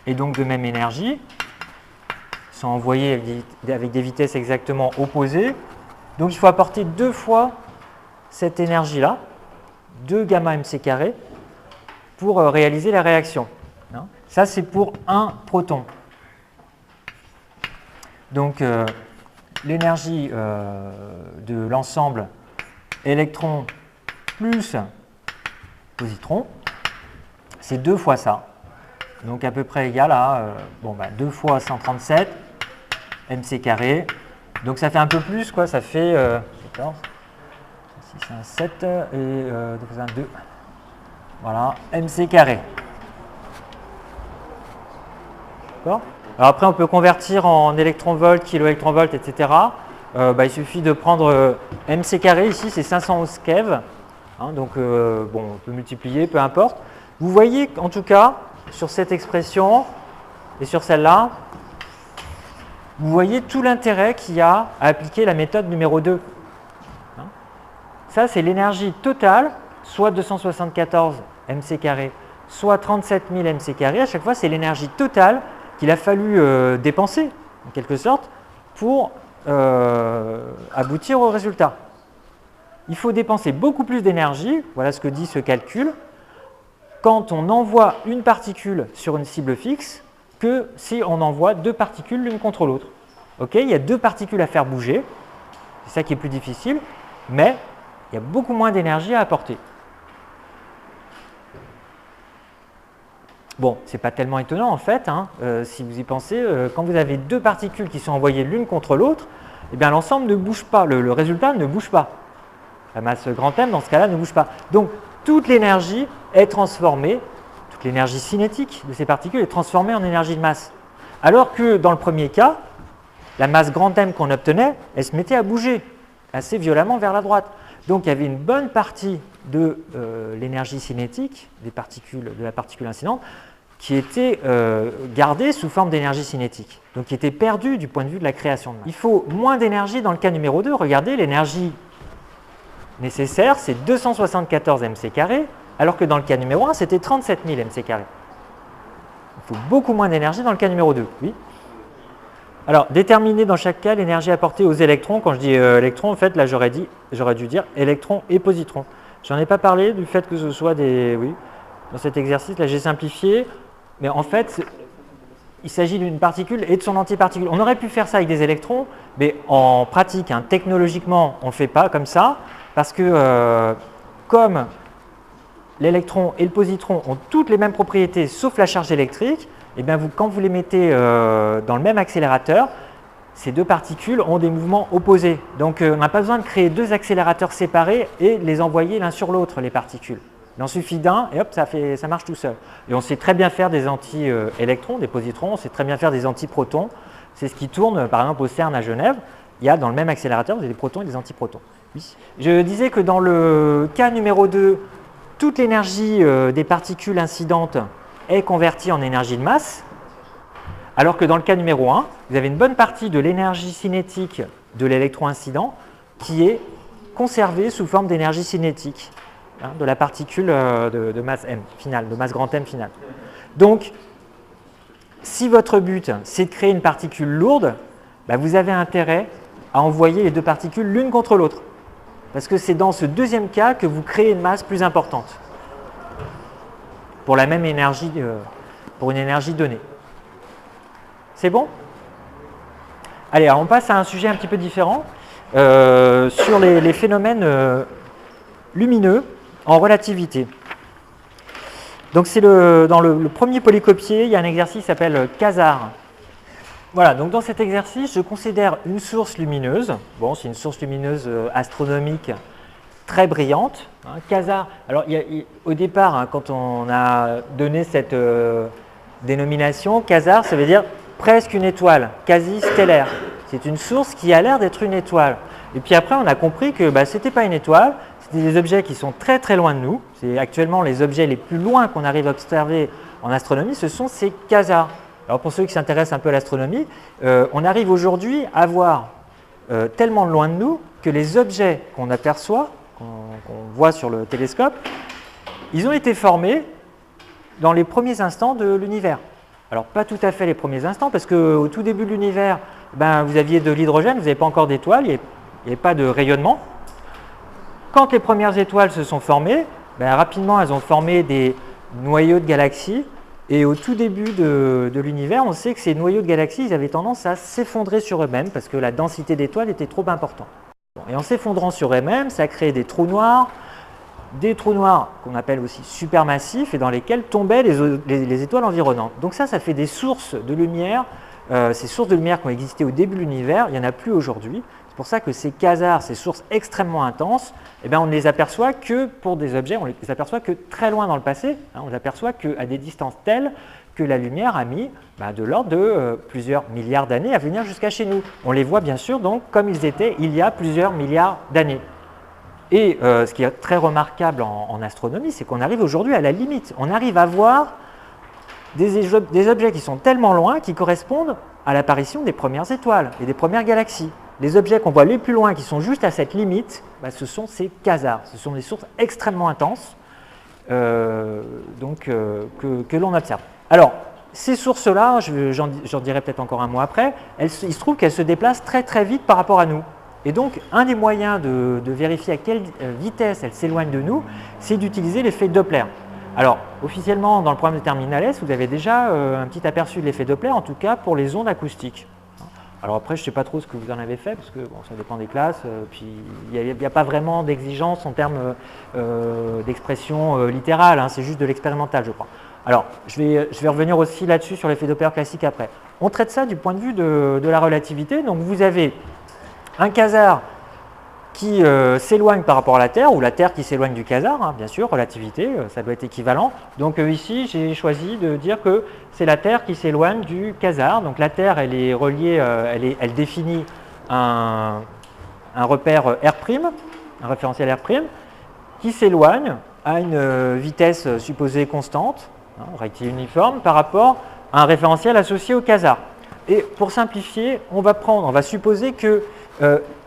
et donc de même énergie sont envoyées avec des vitesses exactement opposées. Donc il faut apporter 2 fois cette énergie-là, 2 gamma mc carré, pour réaliser la réaction. Ça, c'est pour un proton. Donc l'énergie de l'ensemble électron plus positron, c'est 2 fois ça. Donc à peu près égal à 2 fois 137 mc carré Donc ça fait un peu plus, quoi, ça fait 14, ici c'est un 7 et un 2. Voilà, mc carré. D'accord. Alors après, on peut convertir en électronvolts, kiloélectronvolts, etc. Il suffit de prendre mc carré, ici c'est 511 keV. Hein, donc, bon, on peut multiplier, peu importe. Vous voyez, en tout cas, sur cette expression et sur celle-là, vous voyez tout l'intérêt qu'il y a à appliquer la méthode numéro 2. Hein, ça, c'est l'énergie totale, soit 274 mc carré, soit 37 000 mc carré. À chaque fois, c'est l'énergie totale qu'il a fallu dépenser, en quelque sorte, pour aboutir au résultat. Il faut dépenser beaucoup plus d'énergie, voilà ce que dit ce calcul, quand on envoie une particule sur une cible fixe que si on envoie deux particules l'une contre l'autre. Okay, il y a deux particules à faire bouger, c'est ça qui est plus difficile, mais il y a beaucoup moins d'énergie à apporter. Bon, ce n'est pas tellement étonnant en fait, hein, si vous y pensez, quand vous avez deux particules qui sont envoyées l'une contre l'autre, eh bien l'ensemble ne bouge pas, le résultat ne bouge pas. La masse grand M dans ce cas-là ne bouge pas. Donc toute l'énergie est transformée, toute l'énergie cinétique de ces particules est transformée en énergie de masse. Alors que dans le premier cas, la masse grand M qu'on obtenait, elle se mettait à bouger assez violemment vers la droite. Donc il y avait une bonne partie de l'énergie cinétique de la particule incidente qui était gardée sous forme d'énergie cinétique, donc qui était perdue du point de vue de la création de masse. Il faut moins d'énergie dans le cas numéro 2. Regardez, l'énergie nécessaire, c'est 274 mc carré, alors que dans le cas numéro 1, c'était 37 000 mc carré. Il faut beaucoup moins d'énergie dans le cas numéro 2. Oui. Alors, déterminer dans chaque cas l'énergie apportée aux électrons. Quand je dis électrons, en fait, là, j'aurais dû dire électrons et positrons. J'en ai pas parlé du fait que ce soit des... Oui, dans cet exercice, là, j'ai simplifié, mais en fait, il s'agit d'une particule et de son antiparticule. On aurait pu faire ça avec des électrons, mais en pratique, hein, technologiquement, on ne le fait pas comme ça, parce que comme l'électron et le positron ont toutes les mêmes propriétés, sauf la charge électrique, et bien quand vous les mettez dans le même accélérateur, ces deux particules ont des mouvements opposés. Donc on n'a pas besoin de créer deux accélérateurs séparés et les envoyer l'un sur l'autre, les particules. Il en suffit d'un et hop, ça marche tout seul. Et on sait très bien faire des anti-électrons, des positrons, on sait très bien faire des antiprotons. C'est ce qui tourne par exemple au CERN à Genève. Il y a dans le même accélérateur, vous avez des protons et des antiprotons. Oui. Je disais que dans le cas numéro 2, toute l'énergie des particules incidentes est convertie en énergie de masse, alors que dans le cas numéro 1, vous avez une bonne partie de l'énergie cinétique de l'électron incident qui est conservée sous forme d'énergie cinétique, hein, de la particule de masse M finale, de masse grand M finale. Donc, si votre but, c'est de créer une particule lourde, bah, vous avez intérêt à envoyer les deux particules l'une contre l'autre. Parce que c'est dans ce deuxième cas que vous créez une masse plus importante pour la même énergie, pour une énergie donnée. C'est bon? Allez, alors on passe à un sujet un petit peu différent sur les phénomènes lumineux en relativité. Donc c'est dans le premier polycopier, il y a un exercice qui s'appelle Quasar. Voilà, donc dans cet exercice, je considère une source lumineuse. Bon, c'est une source lumineuse astronomique très brillante. Hein, Quasar. Alors, au départ, hein, quand on a donné cette dénomination, Quasar, ça veut dire presque une étoile, quasi stellaire. C'est une source qui a l'air d'être une étoile. Et puis après, on a compris que ce n'était pas une étoile, c'était des objets qui sont très très loin de nous. C'est actuellement les objets les plus loin qu'on arrive à observer en astronomie, ce sont ces quasars. Alors pour ceux qui s'intéressent un peu à l'astronomie, on arrive aujourd'hui à voir tellement loin de nous que les objets qu'on aperçoit, qu'on voit sur le télescope, ils ont été formés dans les premiers instants de l'univers. Alors pas tout à fait les premiers instants, parce qu'au tout début de l'univers, vous aviez de l'hydrogène, vous n'avez pas encore d'étoiles, il n'y avait pas de rayonnement. Quand les premières étoiles se sont formées, rapidement elles ont formé des noyaux de galaxies. Et au tout début de l'univers, on sait que ces noyaux de galaxies, ils avaient tendance à s'effondrer sur eux-mêmes parce que la densité d'étoiles était trop importante. Et en s'effondrant sur eux-mêmes, ça a créé des trous noirs qu'on appelle aussi supermassifs et dans lesquels tombaient les étoiles environnantes. Donc ça fait des sources de lumière ces sources de lumière qui ont existé au début de l'univers, il n'y en a plus aujourd'hui. C'est pour ça que ces quasars, ces sources extrêmement intenses, eh bien, on ne les aperçoit que pour des objets, on ne les aperçoit que très loin dans le passé, hein, on ne les aperçoit qu'à des distances telles que la lumière a mis de l'ordre de plusieurs milliards d'années à venir jusqu'à chez nous. On les voit bien sûr donc comme ils étaient il y a plusieurs milliards d'années. Et ce qui est très remarquable en astronomie, c'est qu'on arrive aujourd'hui à la limite. On arrive à voir des objets qui sont tellement loin qui correspondent à l'apparition des premières étoiles et des premières galaxies. Les objets qu'on voit les plus loin qui sont juste à cette limite, ce sont ces quasars. Ce sont des sources extrêmement intenses que l'on observe. Alors, ces sources-là, j'en dirai peut-être encore un mot après, il se trouve qu'elles se déplacent très très vite par rapport à nous. Et donc, un des moyens de vérifier à quelle vitesse elles s'éloignent de nous, c'est d'utiliser l'effet Doppler. Alors, officiellement, dans le programme de Terminales, vous avez déjà un petit aperçu de l'effet Doppler, en tout cas pour les ondes acoustiques. Alors après, je ne sais pas trop ce que vous en avez fait, parce que bon, ça dépend des classes, puis il n'y a pas vraiment d'exigence en termes d'expression littérale, hein, c'est juste de l'expérimental, je crois. Alors, je vais revenir aussi là-dessus sur l'effet Doppler classique après. On traite ça du point de vue de la relativité. Donc, vous avez un quasar qui s'éloigne par rapport à la Terre, ou la Terre qui s'éloigne du quasar, hein, bien sûr, relativité, ça doit être équivalent. Donc ici, j'ai choisi de dire que c'est la Terre qui s'éloigne du quasar. Donc la Terre, elle est reliée, elle définit un repère R', un référentiel R', qui s'éloigne à une vitesse supposée constante, hein, rectiligne uniforme, par rapport à un référentiel associé au quasar. Et pour simplifier, on va supposer que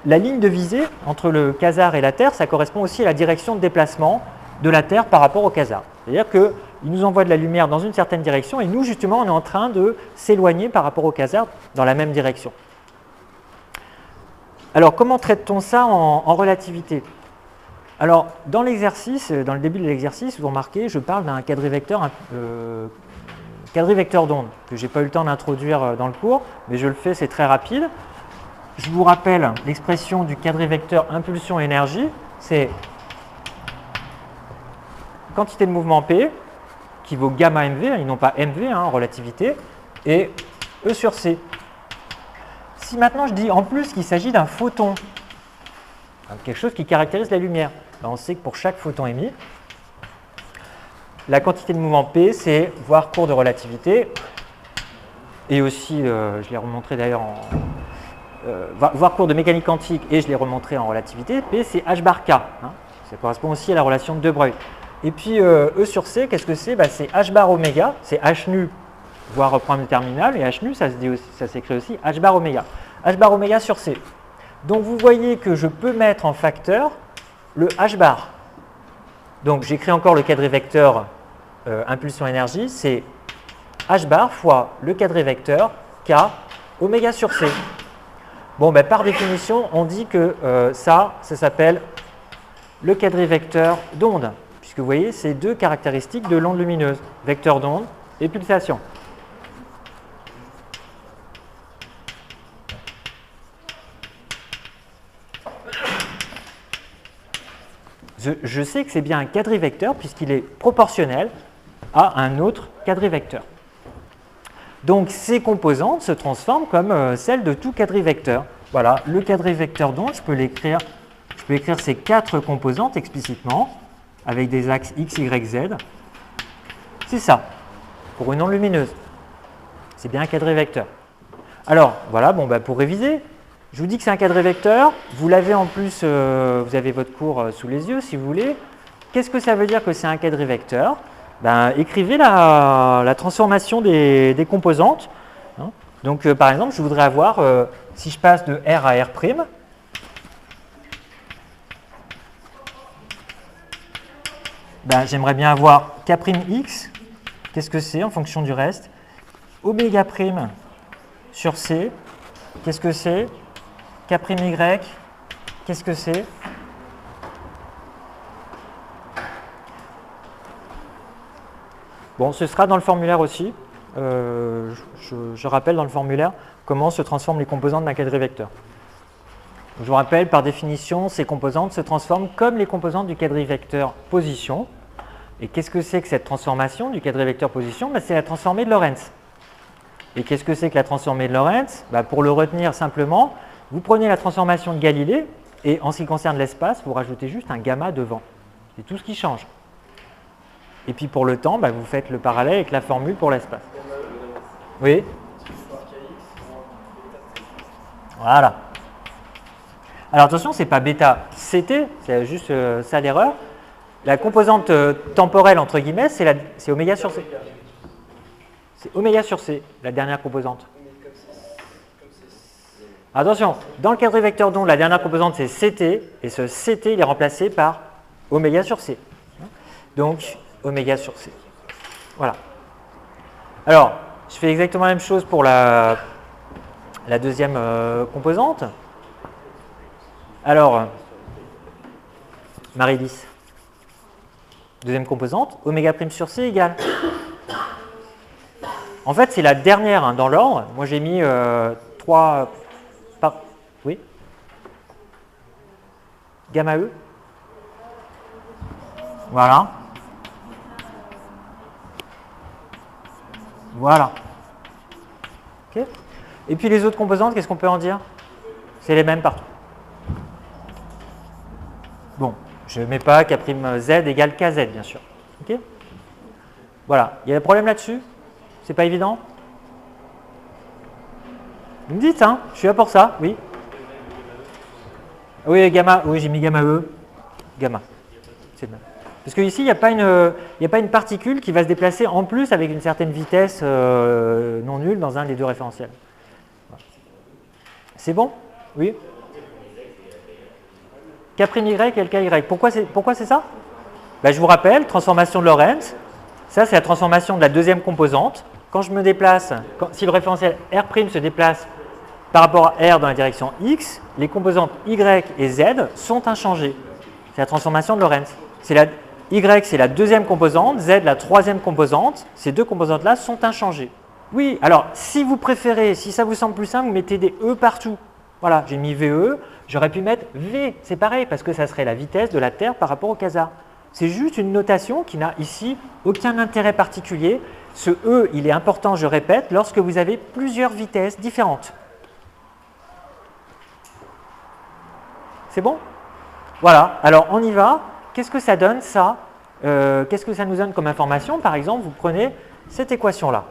la ligne de visée entre le quasar et la Terre, ça correspond aussi à la direction de déplacement de la Terre par rapport au quasar. C'est-à-dire qu'il nous envoie de la lumière dans une certaine direction et nous, justement, on est en train de s'éloigner par rapport au quasar dans la même direction. Alors, comment traite-t-on ça en relativité? Alors, dans l'exercice, dans le début de l'exercice, vous remarquez, je parle d'un quadrivecteur d'onde, que je n'ai pas eu le temps d'introduire dans le cours, mais je le fais, c'est très rapide. Je vous rappelle l'expression du quadrivecteur impulsion-énergie, c'est quantité de mouvement P, qui vaut gamma mv, et non pas mv, en relativité, et E sur C. Si maintenant je dis en plus qu'il s'agit d'un photon, quelque chose qui caractérise la lumière, on sait que pour chaque photon émis, la quantité de mouvement P, c'est voir cours de relativité, et aussi, je l'ai remontré d'ailleurs voir cours de mécanique quantique, et je l'ai remontré en relativité, P c'est h bar k, hein, ça correspond aussi à la relation de De Broglie. Et puis E sur C, qu'est-ce que c'est? C'est h bar oméga, c'est h nu, voire problème de terminal, et h nu, ça s'écrit aussi h bar oméga. H bar oméga sur C. Donc vous voyez que je peux mettre en facteur le h bar. Donc j'écris encore le quadrivecteur impulsion-énergie, c'est h bar fois le quadrivecteur k oméga sur C. Bon, par définition, on dit que ça s'appelle le quadrivecteur d'onde, puisque vous voyez, c'est deux caractéristiques de l'onde lumineuse, vecteur d'onde et pulsation. Je sais que c'est bien un quadrivecteur, puisqu'il est proportionnel à un autre quadrivecteur. Donc ces composantes se transforment comme celles de tout quadrivecteur. Voilà, le quadrivecteur d'onde, je peux écrire ces quatre composantes explicitement avec des axes x, y, z. C'est ça, pour une onde lumineuse. C'est bien un quadrivecteur. Alors, voilà, pour réviser, je vous dis que c'est un quadrivecteur. Vous l'avez en plus, vous avez votre cours sous les yeux si vous voulez. Qu'est-ce que ça veut dire que c'est un quadrivecteur? Écrivez la transformation des composantes. Hein. Donc, par exemple, je voudrais avoir, si je passe de R à R', j'aimerais bien avoir K'X, qu'est-ce que c'est en fonction du reste? Oméga' sur C, qu'est-ce que c'est? K'Y, qu'est-ce que c'est? Bon, ce sera dans le formulaire aussi. Je rappelle dans le formulaire comment se transforment les composantes d'un quadrivecteur. Je vous rappelle, par définition, ces composantes se transforment comme les composantes du quadrivecteur position. Et qu'est-ce que c'est que cette transformation du quadrivecteur position? C'est la transformée de Lorentz. Et qu'est-ce que c'est que la transformée de Lorentz? Pour le retenir simplement, vous prenez la transformation de Galilée et en ce qui concerne l'espace, vous rajoutez juste un gamma devant. C'est tout ce qui change. Et puis pour le temps, vous faites le parallèle avec la formule pour l'espace. Oui. Voilà. Alors attention, ce n'est pas bêta CT, c'est juste ça l'erreur. La composante temporelle, entre guillemets, c'est oméga sur C. C'est oméga sur C, la dernière composante. Attention, dans le cadre vecteur d'onde, la dernière composante c'est CT, et ce CT il est remplacé par oméga sur C. Donc, oméga sur C. Voilà. Alors, je fais exactement la même chose pour la deuxième composante. Alors, Marie-Lys, deuxième composante, oméga prime sur C égale. En fait, c'est la dernière dans l'ordre. Moi, j'ai mis 3... Oui. Gamma E. Voilà. Voilà. Okay. Et puis les autres composantes, qu'est-ce qu'on peut en dire? C'est les mêmes partout. Bon, je ne mets pas K'Z égale KZ, bien sûr. Okay. Voilà. Il y a des problèmes là-dessus? C'est pas évident? Vous me dites, hein? Je suis là pour ça, oui. Oui, gamma, oui, j'ai mis gamma E. Gamma. C'est le même. Parce qu'ici, il n'y a pas une particule qui va se déplacer en plus avec une certaine vitesse non nulle dans un des deux référentiels. Voilà. C'est bon? Oui. K'Y et LKY. Pourquoi c'est ça? Je vous rappelle, transformation de Lorentz. Ça, c'est la transformation de la deuxième composante. Quand je me déplace, si le référentiel R' se déplace par rapport à R dans la direction X, les composantes Y et Z sont inchangées. C'est la transformation de Lorentz. Y, c'est la deuxième composante, Z, la troisième composante. Ces deux composantes-là sont inchangées. Oui, alors, si vous préférez, si ça vous semble plus simple, vous mettez des E partout. Voilà, j'ai mis VE, j'aurais pu mettre V, c'est pareil, parce que ça serait la vitesse de la Terre par rapport au quasar. C'est juste une notation qui n'a ici aucun intérêt particulier. Ce E, il est important, je répète, lorsque vous avez plusieurs vitesses différentes. C'est bon? Voilà, alors on y va. Qu'est-ce que ça donne ça? Qu'est-ce que ça nous donne comme information? Par exemple, vous prenez cette équation-là.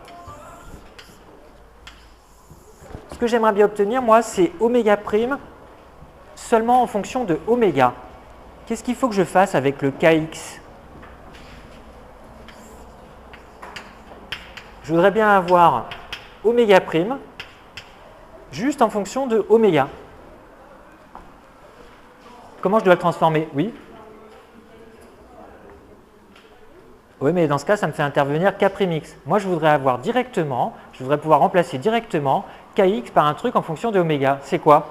Ce que j'aimerais bien obtenir, moi, c'est oméga prime seulement en fonction de oméga. Qu'est-ce qu'il faut que je fasse avec le Kx? Je voudrais bien avoir oméga prime juste en fonction de oméga. Comment je dois le transformer? Oui. Oui, mais dans ce cas, ça me fait intervenir K'X. Moi, je voudrais avoir directement, je voudrais pouvoir remplacer directement Kx par un truc en fonction de oméga. C'est quoi?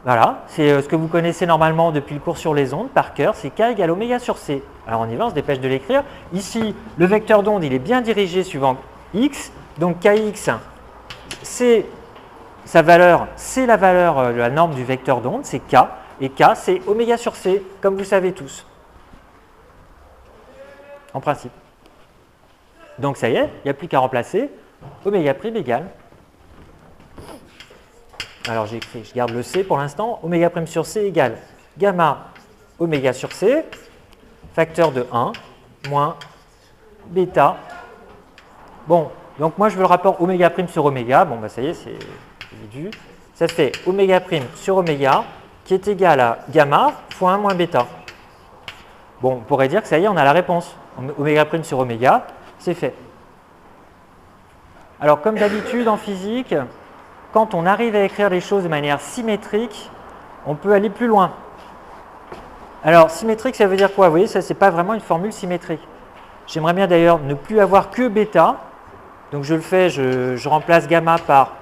Voilà, c'est ce que vous connaissez normalement depuis le cours sur les ondes, par cœur, c'est K égale oméga sur C. Alors on y va, on se dépêche de l'écrire. Ici, le vecteur d'onde, il est bien dirigé suivant X, donc Kx, c'est sa valeur, c'est la valeur de la norme du vecteur d'onde, c'est K, et K, c'est oméga sur C, comme vous savez tous. En principe. Donc ça y est, il n'y a plus qu'à remplacer oméga prime égale. Alors j'ai écrit, je garde le C pour l'instant, oméga prime sur C égale gamma oméga sur C, facteur de 1, moins bêta. Bon, donc moi je veux le rapport oméga prime sur oméga, bon ça y est, c'est vu. Ça fait oméga prime sur oméga qui est égal à gamma fois 1 moins bêta. Bon, on pourrait dire que ça y est, on a la réponse. Oméga prime sur oméga, c'est fait. Alors comme d'habitude en physique, quand on arrive à écrire les choses de manière symétrique, on peut aller plus loin. Alors symétrique, ça veut dire quoi? Vous voyez, ça c'est pas vraiment une formule symétrique. J'aimerais bien d'ailleurs ne plus avoir que bêta. Donc je le fais, je remplace gamma par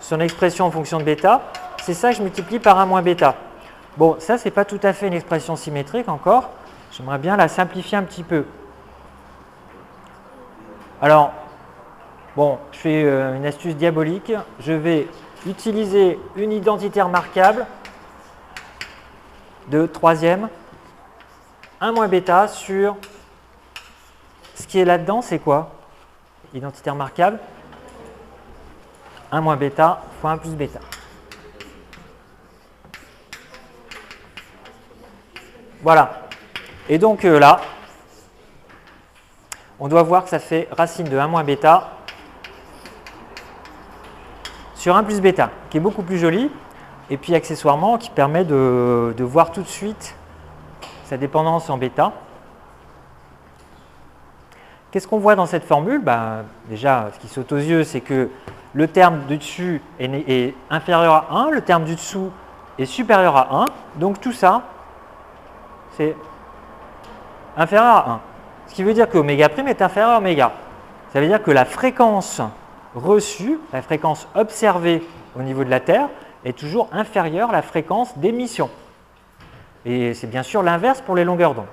son expression en fonction de bêta. C'est ça que je multiplie par 1 moins bêta. Bon, ça c'est pas tout à fait une expression symétrique encore. J'aimerais bien la simplifier un petit peu. Alors, bon, je fais une astuce diabolique. Je vais utiliser une identité remarquable de troisième, 1 moins bêta sur ce qui est là-dedans, c'est quoi? Identité remarquable, 1 moins bêta fois 1 plus bêta. Voilà. Et donc là, on doit voir que ça fait racine de 1 moins bêta sur 1 plus bêta, qui est beaucoup plus joli, et puis accessoirement qui permet de voir tout de suite sa dépendance en bêta. Qu'est-ce qu'on voit dans cette formule? Déjà, ce qui saute aux yeux, c'est que le terme du dessus est inférieur à 1, le terme du dessous est supérieur à 1, donc tout ça, c'est inférieur à 1. Ce qui veut dire que oméga' est inférieur à oméga. Ça veut dire que la fréquence reçue, la fréquence observée au niveau de la Terre, est toujours inférieure à la fréquence d'émission. Et c'est bien sûr l'inverse pour les longueurs d'onde.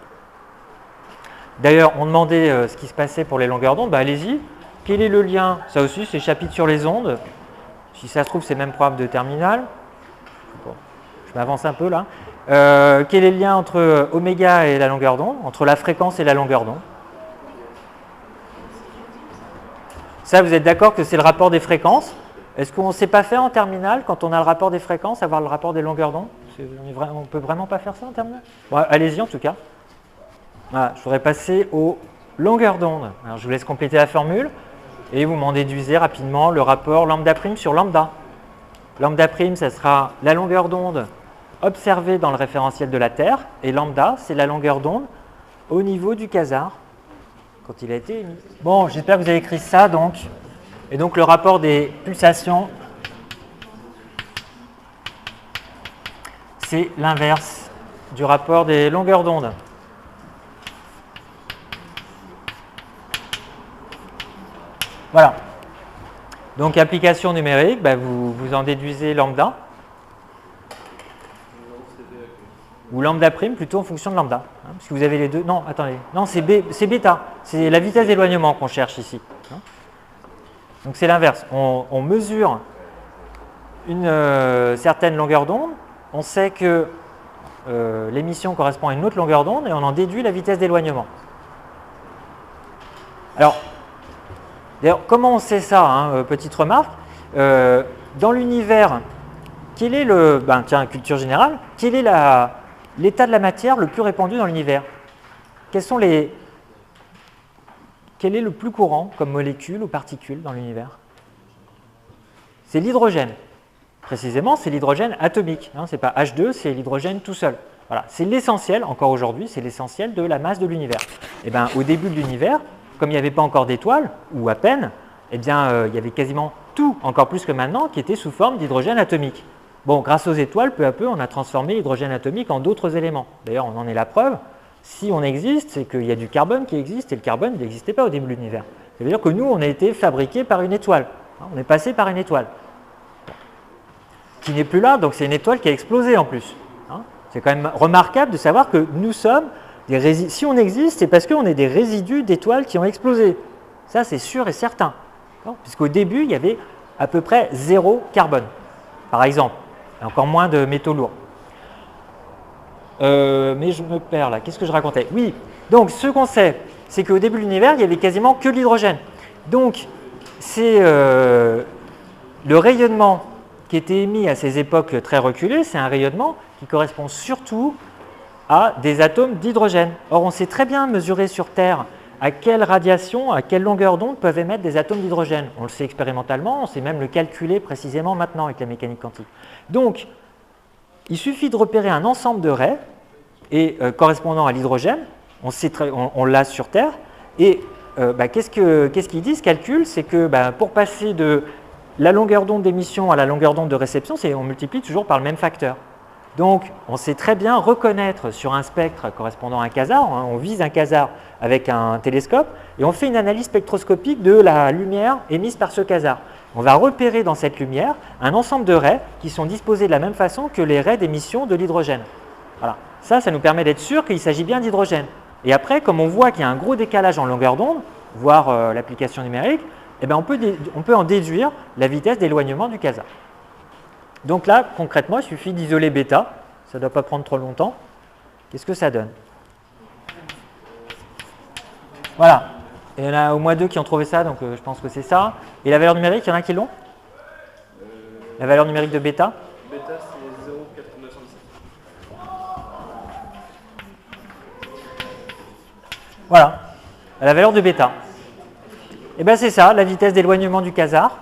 D'ailleurs, on demandait ce qui se passait pour les longueurs d'onde. Allez-y. Quel est le lien? Ça aussi, c'est chapitre sur les ondes. Si ça se trouve, c'est même programme de terminale. Bon, je m'avance un peu là. Quel est le lien entre oméga et la longueur d'onde, entre la fréquence et la longueur d'onde? Ça, vous êtes d'accord que c'est le rapport des fréquences? Est-ce qu'on ne sait pas faire en terminale, quand on a le rapport des fréquences, avoir le rapport des longueurs d'onde? On ne peut vraiment pas faire ça en terminale? Bon, allez-y en tout cas. Voilà, je voudrais passer aux longueurs d'onde. Alors, je vous laisse compléter la formule et vous m'en déduisez rapidement le rapport lambda prime sur lambda. Lambda prime, ça sera la longueur d'onde observée dans le référentiel de la Terre, et lambda, c'est la longueur d'onde au niveau du quasar quand il a été émis. Bon, j'espère que vous avez écrit ça donc. Et donc le rapport des pulsations, c'est l'inverse du rapport des longueurs d'onde. Voilà. Donc application numérique, vous en déduisez lambda. Ou lambda prime plutôt en fonction de lambda. Parce que vous avez les deux. Non, attendez. Non, c'est bêta. C'est la vitesse d'éloignement qu'on cherche ici. Donc c'est l'inverse. On mesure une certaine longueur d'onde. On sait que l'émission correspond à une autre longueur d'onde et on en déduit la vitesse d'éloignement. Alors, d'ailleurs, comment on sait ça? Petite remarque. Dans l'univers, quel est le. Tiens, culture générale. Quel est l'état de la matière le plus répandu dans l'univers? Quel est le plus courant comme molécule ou particule dans l'univers? C'est l'hydrogène. Précisément, c'est l'hydrogène atomique. Ce n'est pas H2, c'est l'hydrogène tout seul. Voilà, c'est l'essentiel, encore aujourd'hui, c'est l'essentiel de la masse de l'univers. Et au début de l'univers, comme il n'y avait pas encore d'étoiles, ou à peine, il y avait quasiment tout, encore plus que maintenant, qui était sous forme d'hydrogène atomique. Bon, grâce aux étoiles, peu à peu, on a transformé l'hydrogène atomique en d'autres éléments. D'ailleurs, on en est la preuve. Si on existe, c'est qu'il y a du carbone qui existe, et le carbone n'existait pas au début de l'univers. Ça veut dire que nous, on a été fabriqués par une étoile. On est passé par une étoile. Qui n'est plus là, donc c'est une étoile qui a explosé en plus. C'est quand même remarquable de savoir que nous sommes des résidus. Si on existe, c'est parce qu'on est des résidus d'étoiles qui ont explosé. Ça, c'est sûr et certain. Puisqu'au début, il y avait à peu près 0 carbone, par exemple. Et encore moins de métaux lourds. Mais je me perds là. Qu'est-ce que je racontais? Oui, donc ce qu'on sait, c'est qu'au début de l'univers, il n'y avait quasiment que de l'hydrogène. Donc, c'est le rayonnement qui était émis à ces époques très reculées, c'est un rayonnement qui correspond surtout à des atomes d'hydrogène. Or, on sait très bien mesurer sur Terre à quelle radiation, à quelle longueur d'onde peuvent émettre des atomes d'hydrogène. On le sait expérimentalement, on sait même le calculer précisément maintenant avec la mécanique quantique. Donc, il suffit de repérer un ensemble de raies et, correspondant à l'hydrogène, on l'a sur Terre, et qu'est-ce qu'il dit ce calcul? C'est que pour passer de la longueur d'onde d'émission à la longueur d'onde de réception, on multiplie toujours par le même facteur. Donc, on sait très bien reconnaître sur un spectre correspondant à un quasar, on vise un quasar avec un télescope, et on fait une analyse spectroscopique de la lumière émise par ce quasar. On va repérer dans cette lumière un ensemble de raies qui sont disposées de la même façon que les raies d'émission de l'hydrogène. Voilà. Ça nous permet d'être sûr qu'il s'agit bien d'hydrogène. Et après, comme on voit qu'il y a un gros décalage en longueur d'onde, voire l'application numérique, on peut en déduire la vitesse d'éloignement du quasar. Donc là, concrètement, il suffit d'isoler bêta. Ça ne doit pas prendre trop longtemps. Qu'est-ce que ça donne? Voilà. Et il y en a au moins 2 qui ont trouvé ça, donc je pense que c'est ça. Et la valeur numérique, il y en a qui l'ont? La valeur numérique de bêta? Bêta, c'est 0,497. Voilà, la valeur de bêta. Et bien c'est ça, la vitesse d'éloignement du quasar,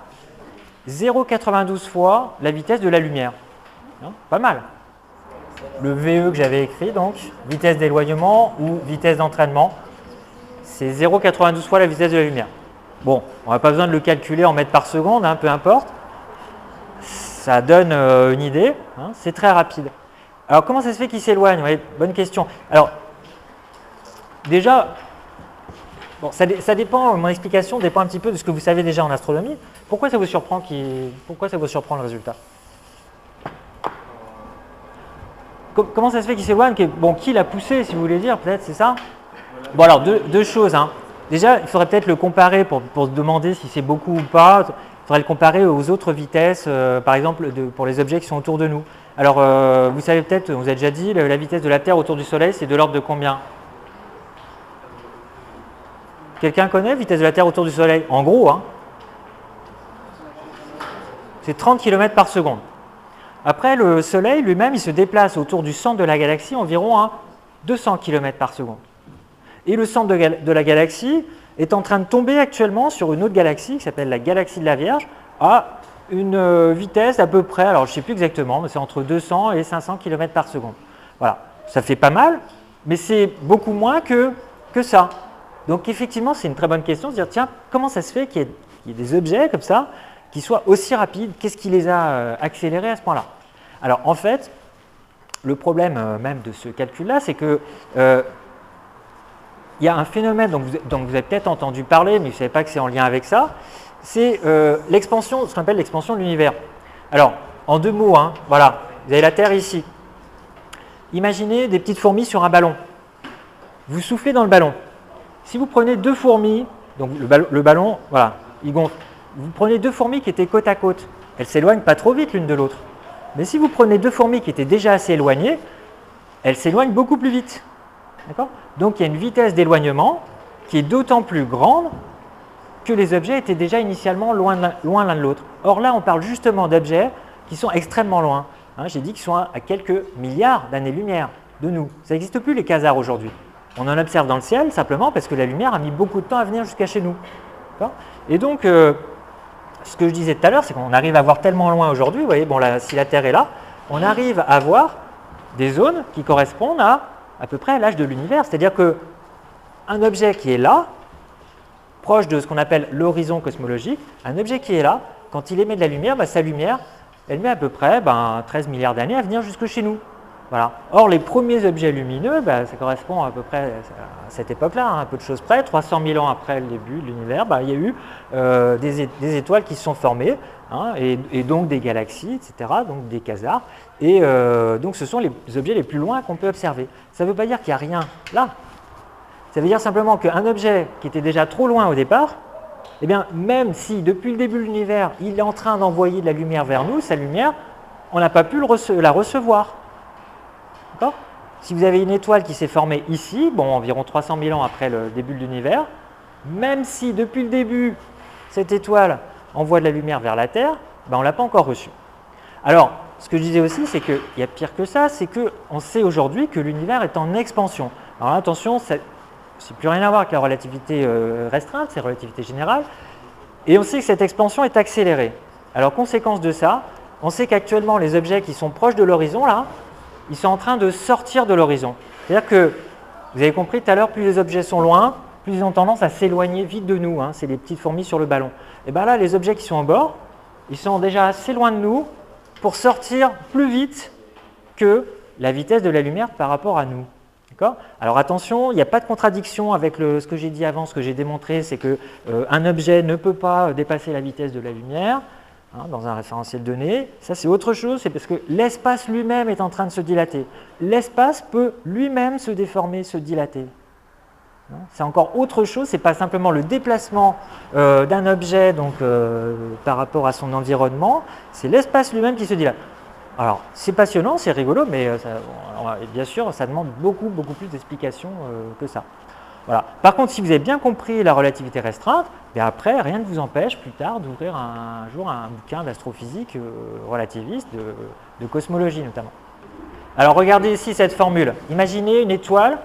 0,92 fois la vitesse de la lumière. Hein, pas mal. Le VE que j'avais écrit, donc, vitesse d'éloignement ou vitesse d'entraînement, c'est 0,92 fois la vitesse de la lumière. Bon, on n'a pas besoin de le calculer en mètres par seconde, hein, peu importe. Ça donne une idée, hein, c'est très rapide. Alors, comment ça se fait qu'il s'éloigne? Oui, bonne question. Alors, déjà, bon, ça dépend, mon explication dépend un petit peu de ce que vous savez déjà en astronomie. Pourquoi ça vous surprend, le résultat? Comment ça se fait qu'il s'éloigne? Bon, qui l'a poussé, si vous voulez dire, peut-être, c'est ça? Bon, alors, deux choses. Hein. Déjà, il faudrait peut-être le comparer pour se demander si c'est beaucoup ou pas. Il faudrait le comparer aux autres vitesses, par exemple, pour les objets qui sont autour de nous. Alors, vous savez peut-être, on vous a déjà dit, la vitesse de la Terre autour du Soleil, c'est de l'ordre de combien? Quelqu'un connaît la vitesse de la Terre autour du Soleil? En gros, hein, c'est 30 km par seconde. Après, le Soleil lui-même, il se déplace autour du centre de la galaxie environ à 200 km par seconde. Et le centre de la galaxie est en train de tomber actuellement sur une autre galaxie qui s'appelle la galaxie de la Vierge à une vitesse à peu près, alors je ne sais plus exactement, mais c'est entre 200 et 500 km par seconde. Voilà, ça fait pas mal, mais c'est beaucoup moins que ça. Donc effectivement, c'est une très bonne question de se dire, tiens, comment ça se fait qu'il y ait des objets comme ça qui soient aussi rapides? Qu'est-ce qui les a accélérés à ce point-là? Alors en fait, le problème même de ce calcul-là, c'est que il y a un phénomène dont vous avez peut-être entendu parler, mais vous ne savez pas que c'est en lien avec ça, c'est l'expansion, ce qu'on appelle l'expansion de l'univers. Alors, en deux mots, hein, voilà, vous avez la Terre ici. Imaginez des petites fourmis sur un ballon. Vous soufflez dans le ballon. Si vous prenez deux fourmis, donc le ballon, voilà, il gonfle. Vous prenez deux fourmis qui étaient côte à côte. Elles s'éloignent pas trop vite l'une de l'autre. Mais si vous prenez deux fourmis qui étaient déjà assez éloignées, elles s'éloignent beaucoup plus vite. D'accord ? Donc il y a une vitesse d'éloignement qui est d'autant plus grande que les objets étaient déjà initialement loin l'un de l'autre. Or là, on parle justement d'objets qui sont extrêmement loin. Hein, j'ai dit qu'ils sont à quelques milliards d'années-lumière de nous. Ça n'existe plus les quasars aujourd'hui. On en observe dans le ciel simplement parce que la lumière a mis beaucoup de temps à venir jusqu'à chez nous. Et donc, ce que je disais tout à l'heure, c'est qu'on arrive à voir tellement loin aujourd'hui, vous voyez, bon, là, si la Terre est là, on arrive à voir des zones qui correspondent à peu près à l'âge de l'univers. C'est-à-dire qu'un objet qui est là, proche de ce qu'on appelle l'horizon cosmologique, un objet qui est là, quand il émet de la lumière, sa lumière, elle met à peu près 13 milliards d'années à venir jusque chez nous. Voilà. Or, les premiers objets lumineux, ça correspond à peu près à cette époque-là, un peu de choses près, 300 000 ans après le début de l'univers, il y a eu des étoiles qui se sont formées, hein, et donc des galaxies, etc., donc des quasars, et donc ce sont les objets les plus loin qu'on peut observer. Ça ne veut pas dire qu'il n'y a rien là, ça veut dire simplement qu'un objet qui était déjà trop loin au départ, eh bien, même si depuis le début de l'univers, il est en train d'envoyer de la lumière vers nous, sa lumière, on n'a pas pu la recevoir. Si vous avez une étoile qui s'est formée ici, environ 300 000 ans après le début de l'univers, même si depuis le début, cette étoile envoie de la lumière vers la Terre, on ne l'a pas encore reçue. Alors, ce que je disais aussi, c'est qu'il y a pire que ça, c'est qu'on sait aujourd'hui que l'univers est en expansion. Alors attention, ça n'a plus rien à voir avec la relativité restreinte, c'est la relativité générale, et on sait que cette expansion est accélérée. Alors, conséquence de ça, on sait qu'actuellement, les objets qui sont proches de l'horizon, là, ils sont en train de sortir de l'horizon. C'est-à-dire que, vous avez compris tout à l'heure, plus les objets sont loin, plus ils ont tendance à s'éloigner vite de nous. Hein, c'est les petites fourmis sur le ballon. Et bien là, les objets qui sont au bord, ils sont déjà assez loin de nous pour sortir plus vite que la vitesse de la lumière par rapport à nous. D'accord ? Alors attention, il n'y a pas de contradiction avec ce que j'ai dit avant, ce que j'ai démontré, c'est qu'un objet ne peut pas dépasser la vitesse de la lumière. Dans un référentiel donné, ça c'est autre chose, c'est parce que l'espace lui-même est en train de se dilater. L'espace peut lui-même se déformer, se dilater. C'est encore autre chose, ce n'est pas simplement le déplacement d'un objet par rapport à son environnement, c'est l'espace lui-même qui se dilate. Alors c'est passionnant, c'est rigolo, mais bien sûr ça demande beaucoup plus d'explications que ça. Voilà. Par contre, si vous avez bien compris la relativité restreinte, bien après, rien ne vous empêche plus tard d'ouvrir un jour un bouquin d'astrophysique relativiste, de cosmologie notamment. Alors regardez ici cette formule. Imaginez une étoile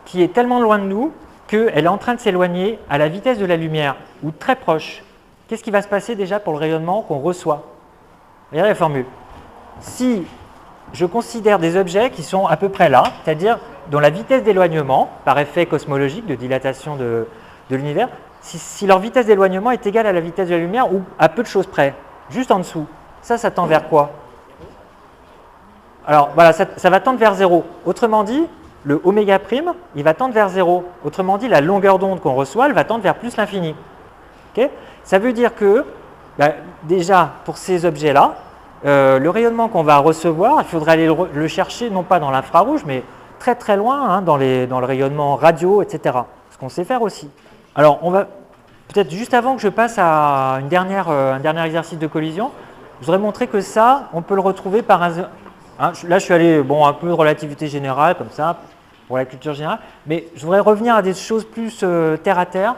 qui est tellement loin de nous qu'elle est en train de s'éloigner à la vitesse de la lumière, ou très proche. Qu'est-ce qui va se passer déjà pour le rayonnement qu'on reçoit? Regardez la formule. Si je considère des objets qui sont à peu près là, c'est-à-dire dont la vitesse d'éloignement, par effet cosmologique de dilatation de l'univers, si leur vitesse d'éloignement est égale à la vitesse de la lumière ou à peu de choses près, juste en dessous, ça tend vers quoi? Alors voilà, ça va tendre vers 0. Autrement dit, le oméga prime, il va tendre vers 0. Autrement dit, la longueur d'onde qu'on reçoit, elle va tendre vers plus l'infini. Okay? Ça veut dire que, déjà, pour ces objets-là, le rayonnement qu'on va recevoir, il faudrait aller le chercher, non pas dans l'infrarouge, mais très très loin, hein, dans le rayonnement radio, etc. Ce qu'on sait faire aussi. Alors, on va peut-être juste avant que je passe à un dernier exercice de collision, je voudrais montrer que ça, on peut le retrouver par un... Hein, là, je suis allé un peu de relativité générale, comme ça, pour la culture générale, mais je voudrais revenir à des choses plus terre à terre.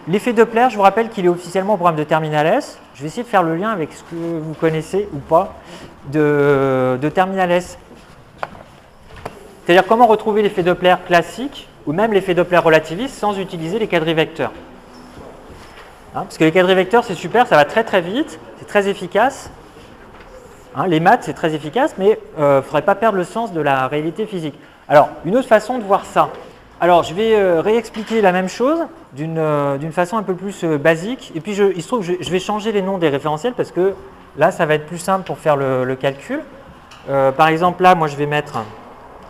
L'effet Doppler, je vous rappelle qu'il est officiellement au programme de Terminal S. Je vais essayer de faire le lien avec ce que vous connaissez ou pas de Terminal S. C'est-à-dire comment retrouver l'effet Doppler classique ou même l'effet Doppler relativiste sans utiliser les quadrivecteurs. Hein, parce que les quadrivecteurs, c'est super, ça va très très vite, c'est très efficace. Hein, les maths, c'est très efficace, mais il ne faudrait pas perdre le sens de la réalité physique. Alors, une autre façon de voir ça. Alors, je vais réexpliquer la même chose d'une façon un peu plus basique. Et puis, il se trouve que je vais changer les noms des référentiels parce que là, ça va être plus simple pour faire le calcul. Par exemple, là, moi, je vais mettre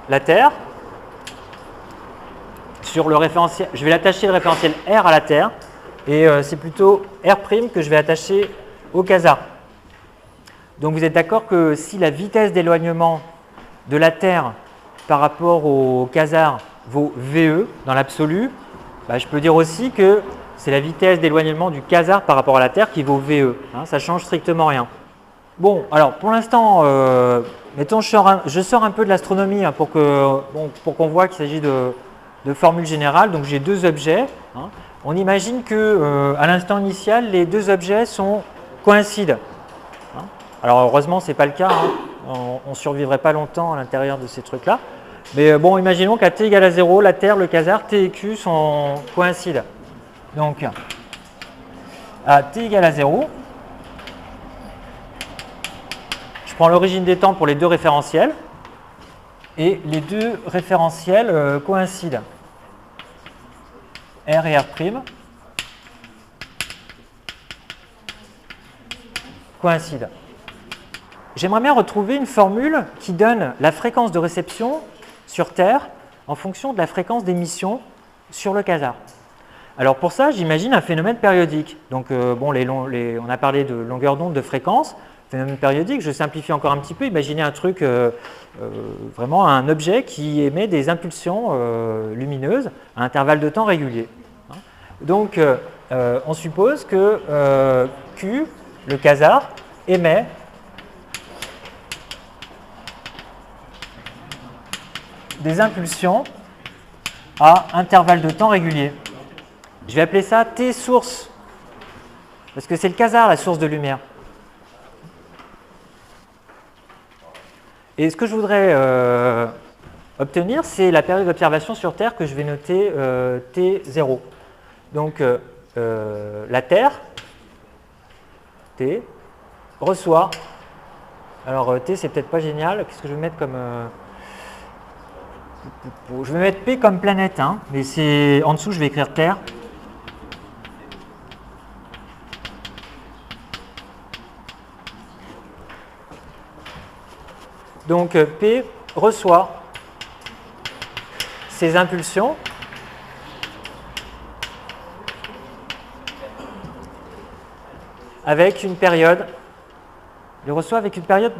la Terre. Sur le référentiel, je vais l'attacher le référentiel R à la Terre. Et c'est plutôt R' que je vais attacher au quasar. Donc, vous êtes d'accord que si la vitesse d'éloignement de la Terre par rapport au quasar vaut VE dans l'absolu, je peux dire aussi que c'est la vitesse d'éloignement du quasar par rapport à la Terre qui vaut VE. Hein, ça ne change strictement rien. Bon, alors pour l'instant, mettons je sors un peu de l'astronomie hein, pour qu'on voit qu'il s'agit de formules générales. Donc j'ai deux objets. Hein. On imagine que à l'instant initial, les deux objets coïncident. Hein. Alors heureusement, ce n'est pas le cas. Hein. On ne survivrait pas longtemps à l'intérieur de ces trucs-là. Mais bon, imaginons qu'à t égale à 0, la Terre, le quasar, t et q coïncident. Donc, à t égale à 0, je prends l'origine des temps pour les deux référentiels, et les deux référentiels coïncident. R et R', coïncident. J'aimerais bien retrouver une formule qui donne la fréquence de réception sur Terre en fonction de la fréquence d'émission sur le quasar. Alors pour ça, j'imagine un phénomène périodique. Donc on a parlé de longueur d'onde, de fréquence, phénomène périodique. Je simplifie encore un petit peu. Imaginez un truc, vraiment un objet qui émet des impulsions lumineuses à intervalles de temps réguliers. Donc on suppose que Q, le quasar, émet des impulsions à intervalles de temps réguliers. Je vais appeler ça T source, parce que c'est le quasar la source de lumière. Et ce que je voudrais obtenir, c'est la période d'observation sur Terre que je vais noter T0. Donc la Terre, T, reçoit, alors T c'est peut-être pas génial, qu'est-ce que je vais mettre comme... je vais mettre P comme planète, hein, mais c'est en dessous je vais écrire Terre. Donc P reçoit ces impulsions avec une période, il reçoit avec une période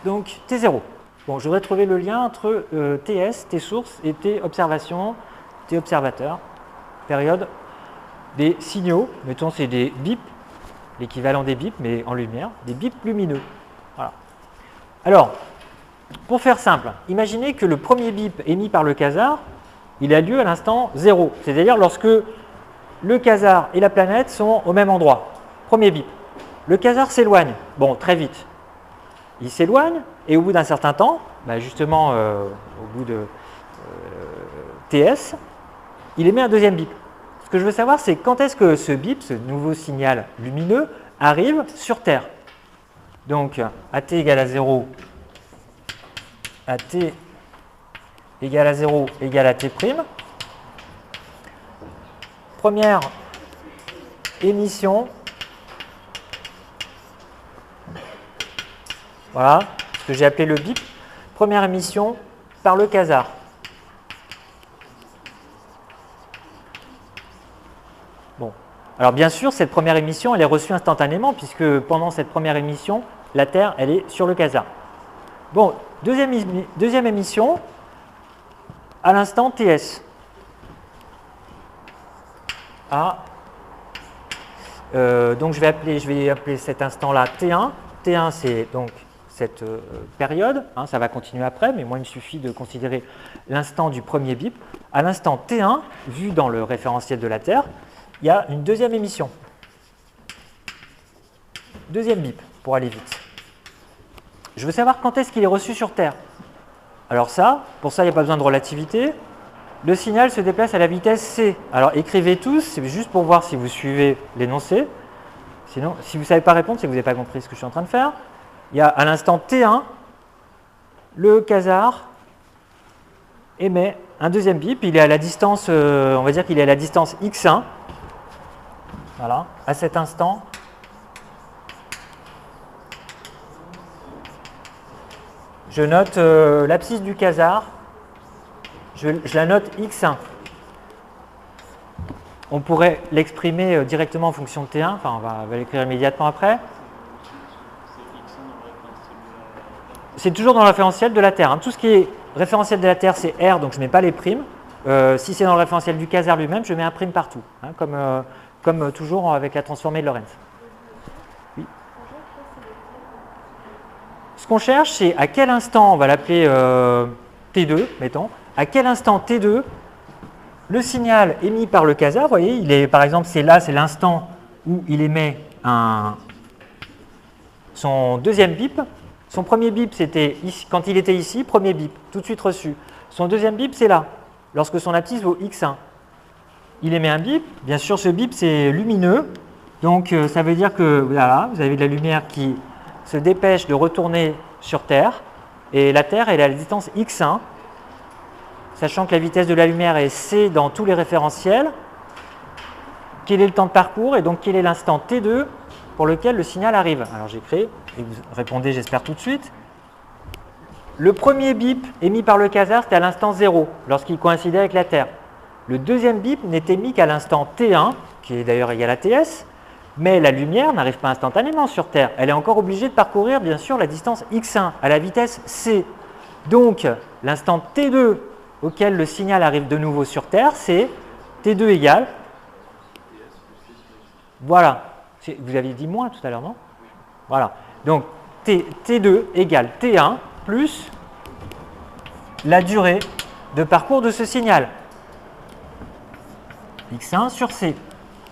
donc T0. Bon, je voudrais trouver le lien entre TS, T source, et T observation, T observateur, période des signaux, mettons c'est des bips, l'équivalent des bips, mais en lumière, des bips lumineux. Voilà. Alors, pour faire simple, imaginez que le premier bip émis par le quasar il a lieu à l'instant 0, c'est-à-dire lorsque le quasar et la planète sont au même endroit. Premier bip. Le quasar s'éloigne, bon, très vite. Il s'éloigne et au bout d'un certain temps, bah justement au bout de TS, il émet un deuxième bip. Ce que je veux savoir, c'est quand est-ce que ce bip, ce nouveau signal lumineux, arrive sur Terre. Donc, AT égale à 0, AT égale à 0 égale à T'. Première émission. Voilà, ce que j'ai appelé le bip. Première émission par le quasar. Bon. Alors bien sûr, cette première émission, elle est reçue instantanément puisque pendant cette première émission, la Terre, elle est sur le quasar. Bon, deuxième émission, à l'instant TS. Donc je vais appeler cet instant-là T1. T1, c'est donc cette période, hein, ça va continuer après, mais moi il me suffit de considérer l'instant du premier bip. À l'instant T1, vu dans le référentiel de la Terre, il y a une deuxième émission. Deuxième bip, pour aller vite. Je veux savoir quand est-ce qu'il est reçu sur Terre. Alors ça, pour ça, il n'y a pas besoin de relativité. Le signal se déplace à la vitesse c. Alors écrivez tous, c'est juste pour voir si vous suivez l'énoncé. Sinon, si vous ne savez pas répondre, c'est que vous n'avez pas compris ce que je suis en train de faire. Il y a à l'instant T1, le quasar émet un deuxième bip. Il est à la distance, on va dire qu'il est à la distance x1. Voilà, à cet instant. Je note l'abscisse du quasar. Je la note x1. On pourrait l'exprimer directement en fonction de T1, enfin on va l'écrire immédiatement après. C'est toujours dans le référentiel de la Terre. Hein. Tout ce qui est référentiel de la Terre, c'est R, donc je ne mets pas les primes. Si c'est dans le référentiel du quasar lui-même, je mets un prime partout, hein, comme toujours avec la transformée de Lorentz. Oui. Ce qu'on cherche, c'est à quel instant, on va l'appeler T2, mettons, à quel instant T2, le signal émis par le quasar, vous voyez, il est, par exemple, c'est l'instant où il émet son deuxième bip. Son premier bip, c'était quand il était ici, premier bip, tout de suite reçu. Son deuxième bip, c'est là, lorsque son abscisse vaut x1. Il émet un bip, bien sûr ce bip c'est lumineux, donc ça veut dire que voilà, vous avez de la lumière qui se dépêche de retourner sur Terre, et la Terre elle est à la distance x1, sachant que la vitesse de la lumière est c dans tous les référentiels. Quel est le temps de parcours et donc quel est l'instant t2 pour lequel le signal arrive? Alors j'écris, et vous répondez j'espère tout de suite. Le premier bip émis par le quasar, c'était à l'instant 0, lorsqu'il coïncidait avec la Terre. Le deuxième bip n'est émis qu'à l'instant T1, qui est d'ailleurs égal à TS, mais la lumière n'arrive pas instantanément sur Terre. Elle est encore obligée de parcourir, bien sûr, la distance x1 à la vitesse c. Donc, l'instant T2 auquel le signal arrive de nouveau sur Terre, c'est T2 égale. Voilà. Vous aviez dit moins tout à l'heure, non? Voilà. Donc, T2 égale T1 plus la durée de parcours de ce signal. X1 sur C.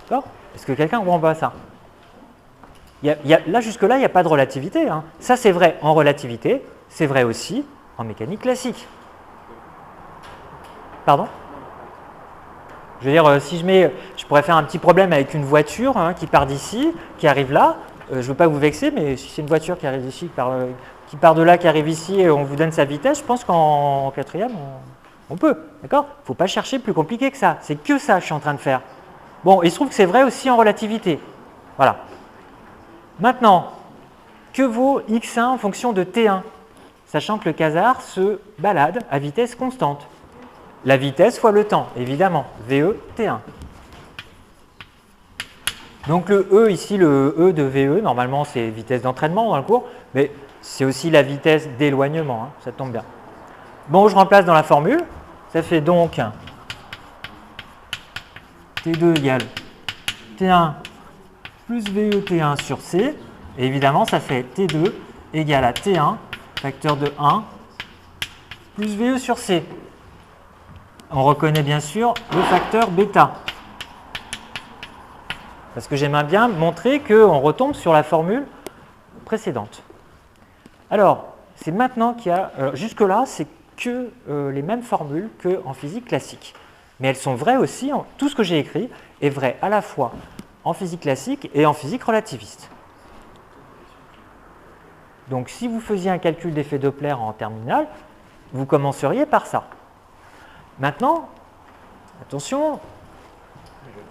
D'accord? Est-ce que quelqu'un comprend pas ça? Là, jusque-là, il n'y a pas de relativité. Hein. Ça, c'est vrai en relativité. C'est vrai aussi en mécanique classique. Pardon? Je veux dire, si je pourrais faire un petit problème avec une voiture hein, qui part d'ici, qui arrive là. Je ne veux pas vous vexer, mais si c'est une voiture qui arrive d'ici, qui part de là, qui arrive ici, et on vous donne sa vitesse, je pense qu'en quatrième, on peut. D'accord? Il ne faut pas chercher plus compliqué que ça. C'est que ça que je suis en train de faire. Bon, il se trouve que c'est vrai aussi en relativité. Voilà. Maintenant, que vaut x1 en fonction de t1? Sachant que le quasar se balade à vitesse constante. La vitesse fois le temps, évidemment. VE, T1. Donc le E ici, le E de VE, normalement c'est vitesse d'entraînement dans le cours, mais c'est aussi la vitesse d'éloignement, hein, ça tombe bien. Bon, je remplace dans la formule, ça fait donc T2 égale T1 plus VE T1 sur C, et évidemment ça fait T2 égale à T1, facteur de 1, plus VE sur C. on reconnaît bien sûr le facteur bêta. Parce que j'aimerais bien montrer qu'on retombe sur la formule précédente. Alors, c'est maintenant qu'il y a... Jusque-là, c'est que les mêmes formules qu'en physique classique. Mais elles sont vraies aussi, tout ce que j'ai écrit est vrai à la fois en physique classique et en physique relativiste. Donc, si vous faisiez un calcul d'effet Doppler en terminale, vous commenceriez par ça. Maintenant, attention,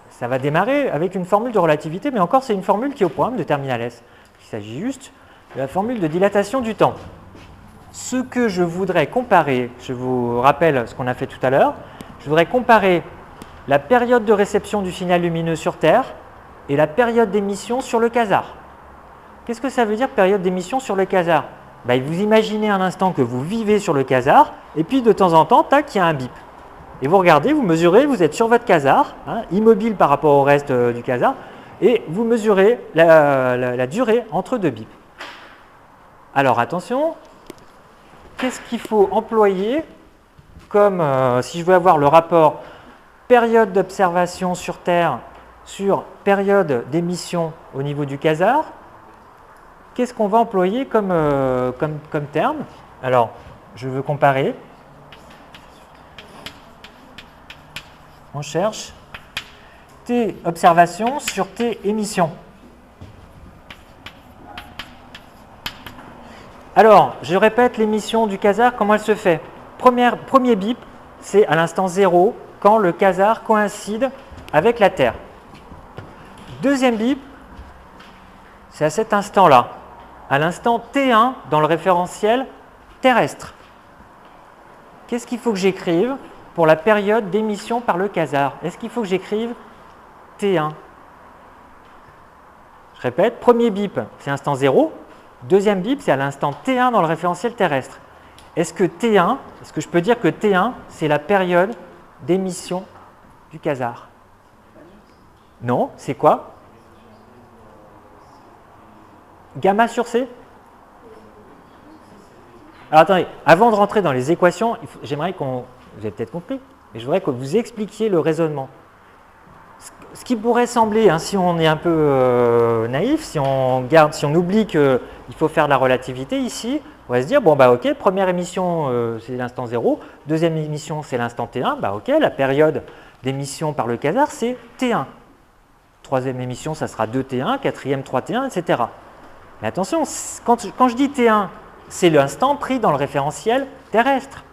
ça va démarrer avec une formule de relativité, mais encore, c'est une formule qui est au programme de terminal S. Il s'agit juste de la formule de dilatation du temps. Ce que je voudrais comparer, je vous rappelle ce qu'on a fait tout à l'heure, je voudrais comparer la période de réception du signal lumineux sur Terre et la période d'émission sur le quasar. Qu'est-ce que ça veut dire période d'émission sur le quasar? Vous imaginez un instant que vous vivez sur le quasar et puis de temps en temps, tac, il y a un bip. Et vous regardez, vous mesurez, vous êtes sur votre quasar, immobile par rapport au reste du quasar, et vous mesurez la durée entre deux bips. Alors attention, qu'est-ce qu'il faut employer comme, si je veux avoir le rapport période d'observation sur Terre sur période d'émission au niveau du quasar? Qu'est-ce qu'on va employer comme terme? Alors, je veux comparer. On cherche T observation sur T émission. Alors, je répète l'émission du quasar, comment elle se fait? Premier bip, c'est à l'instant 0, quand le quasar coïncide avec la Terre. Deuxième bip, c'est à cet instant-là, à l'instant T1 dans le référentiel terrestre. Qu'est-ce qu'il faut que j'écrive pour la période d'émission par le quasar? Est-ce qu'il faut que j'écrive T1? Je répète, premier bip, c'est instant 0. Deuxième bip, c'est à l'instant T1 dans le référentiel terrestre. Est-ce que je peux dire que T1, c'est la période d'émission du quasar? Non, c'est quoi? Gamma sur C? Alors attendez, avant de rentrer dans les équations, j'aimerais qu'on, vous avez peut-être compris, mais je voudrais que vous expliquiez le raisonnement. Ce qui pourrait sembler, si on est un peu naïf, si on oublie qu'il faut faire de la relativité ici, on va se dire, bon ok, première émission c'est l'instant 0, deuxième émission c'est l'instant T1, ok, la période d'émission par le quasar c'est T1. Troisième émission ça sera 2T1, quatrième 3T1, etc. Mais attention, quand je dis T1, c'est l'instant pris dans le référentiel terrestre.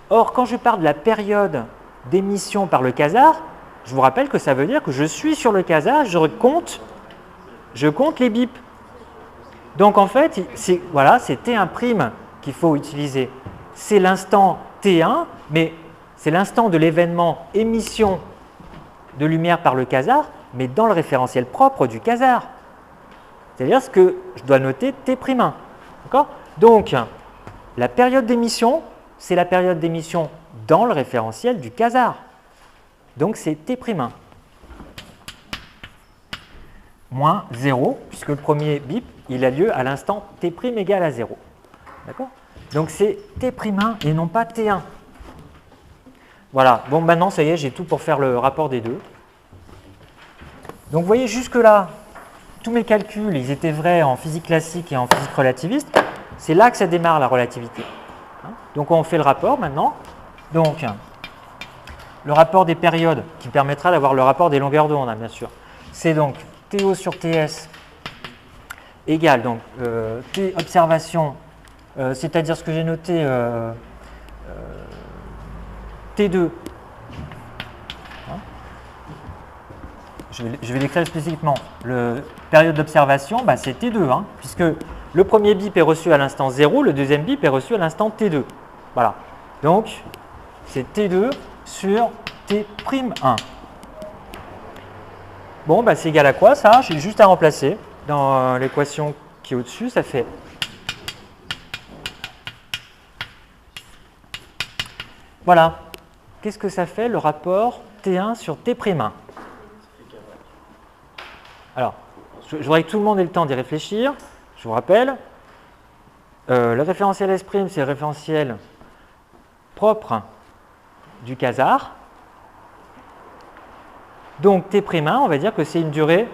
Or, quand je parle de la période d'émission par le quasar, je vous rappelle que ça veut dire que je suis sur le quasar, je compte les bips. Donc en fait, c'est T1' qu'il faut utiliser. C'est l'instant T1, mais c'est l'instant de l'événement émission de lumière par le quasar, mais dans le référentiel propre du quasar. C'est-à-dire ce que je dois noter T'1. D'accord? Donc, la période d'émission, c'est la période d'émission dans le référentiel du quasar. Donc, c'est T'. Moins 0, puisque le premier bip, il a lieu à l'instant T' égale à 0. D'accord? Donc, c'est T'1 et non pas T1. Voilà. Bon, maintenant, ça y est, j'ai tout pour faire le rapport des deux. Donc, vous voyez, jusque-là, tous mes calculs, ils étaient vrais en physique classique et en physique relativiste. C'est là que ça démarre la relativité. Donc, on fait le rapport maintenant. Donc, le rapport des périodes qui permettra d'avoir le rapport des longueurs d'onde, bien sûr. C'est donc TO sur TS égale donc T observation, c'est-à-dire ce que j'ai noté T2. Je vais l'écrire spécifiquement. Le période d'observation, c'est T2, puisque le premier bip est reçu à l'instant 0, le deuxième bip est reçu à l'instant T2. Voilà. Donc, c'est T2 sur T'1. Bon, c'est égal à quoi ça? J'ai juste à remplacer dans l'équation qui est au-dessus, ça fait voilà. Qu'est-ce que ça fait le rapport T1 sur T'1? Alors, je voudrais que tout le monde ait le temps d'y réfléchir. Je vous rappelle, le référentiel S', c'est le référentiel propre du quasar. Donc T'1, on va dire que c'est une durée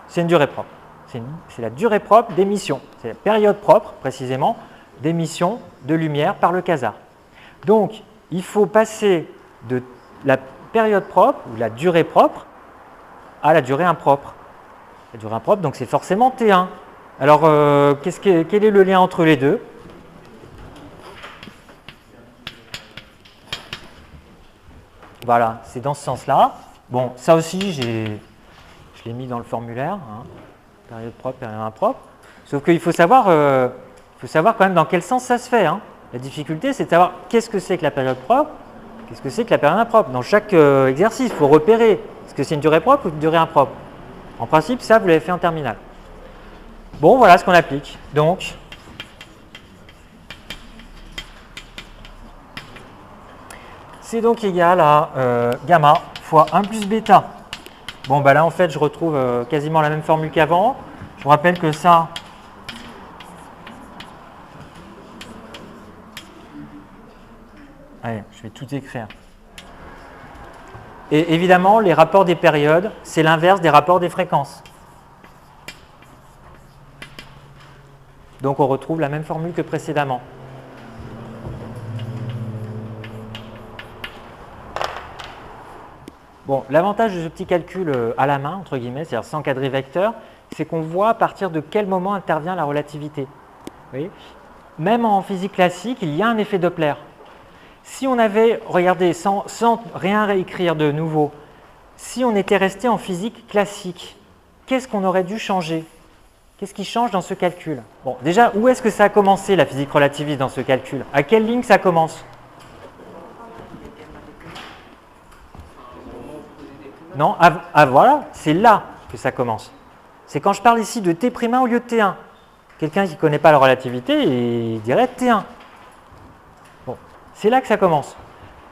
propre. C'est la durée propre d'émission. C'est la période propre, précisément, d'émission de lumière par le quasar. Donc, il faut passer de la période propre, ou la durée propre, à la durée impropre. La durée impropre, donc c'est forcément T1. Alors, quel est le lien entre les deux? Voilà, c'est dans ce sens-là. Bon, ça aussi, je l'ai mis dans le formulaire. Hein. Période propre, période impropre. Sauf qu'il faut savoir quand même dans quel sens ça se fait. Hein. La difficulté, c'est de savoir qu'est-ce que c'est que la période propre, qu'est-ce que c'est que la période impropre. Dans chaque exercice, il faut repérer est-ce que c'est une durée propre ou une durée impropre. En principe, ça, vous l'avez fait en terminale. Bon, voilà ce qu'on applique. Donc, c'est donc égal à gamma fois 1 plus bêta. Bon, bah là, en fait, je retrouve quasiment la même formule qu'avant. Je vous rappelle que ça, allez, je vais tout écrire. Et évidemment, les rapports des périodes, c'est l'inverse des rapports des fréquences. Donc, on retrouve la même formule que précédemment. Bon, l'avantage de ce petit calcul à la main, entre guillemets, c'est-à-dire sans encadrer vecteur, c'est qu'on voit à partir de quel moment intervient la relativité. Vous voyez ? Même en physique classique, il y a un effet Doppler. Si on avait, regardez, sans rien réécrire de nouveau, si on était resté en physique classique, qu'est-ce qu'on aurait dû changer? Qu'est-ce qui change dans ce calcul? Bon, déjà, où est-ce que ça a commencé la physique relativiste dans ce calcul? À quelle ligne ça commence? Non, voilà, c'est là que ça commence. C'est quand je parle ici de T'1 au lieu de T1. Quelqu'un qui ne connaît pas la relativité, il dirait T1. Bon, c'est là que ça commence.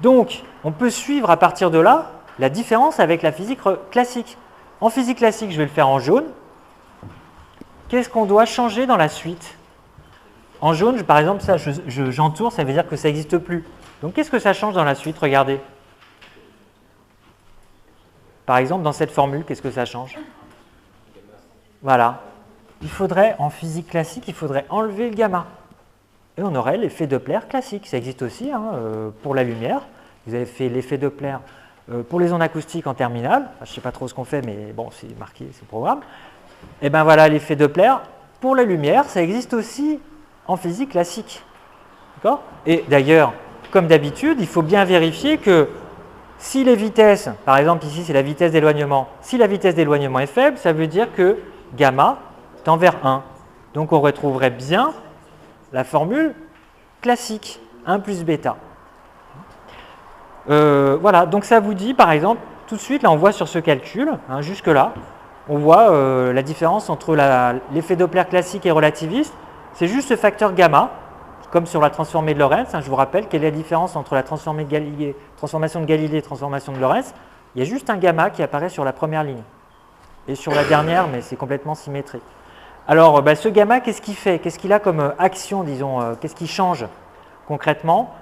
Donc, on peut suivre à partir de là la différence avec la physique classique. En physique classique, je vais le faire en jaune. Qu'est-ce qu'on doit changer dans la suite? En jaune, par exemple, ça, j'entoure, ça veut dire que ça n'existe plus. Donc, qu'est-ce que ça change dans la suite? Regardez. Par exemple, dans cette formule, qu'est-ce que ça change? Voilà. Il faudrait, en physique classique, il faudrait enlever le gamma. Et on aurait l'effet Doppler classique. Ça existe aussi hein, pour la lumière. Vous avez fait l'effet Doppler pour les ondes acoustiques en terminale. Enfin, je ne sais pas trop ce qu'on fait, mais bon, c'est marqué, c'est le programme. Et bien voilà, l'effet Doppler pour la lumière, ça existe aussi en physique classique. D'accord? Et d'ailleurs, comme d'habitude, il faut bien vérifier que si les vitesses, par exemple ici c'est la vitesse d'éloignement, si la vitesse d'éloignement est faible, ça veut dire que gamma tend vers 1. Donc on retrouverait bien la formule classique, 1 plus bêta. Voilà, donc ça vous dit par exemple, tout de suite, là on voit sur ce calcul, hein, jusque là, on voit la différence entre l'effet Doppler classique et relativiste, c'est juste ce facteur gamma, comme sur la transformée de Lorentz, hein, je vous rappelle quelle est la différence entre la transformation de Galilée et transformation de Lorentz. Il y a juste un gamma qui apparaît sur la première ligne. Et sur la dernière, mais c'est complètement symétrique. Alors, ce gamma, qu'est-ce qu'il fait? Qu'est-ce qu'il a comme action, disons? Qu'est-ce qui change concrètement?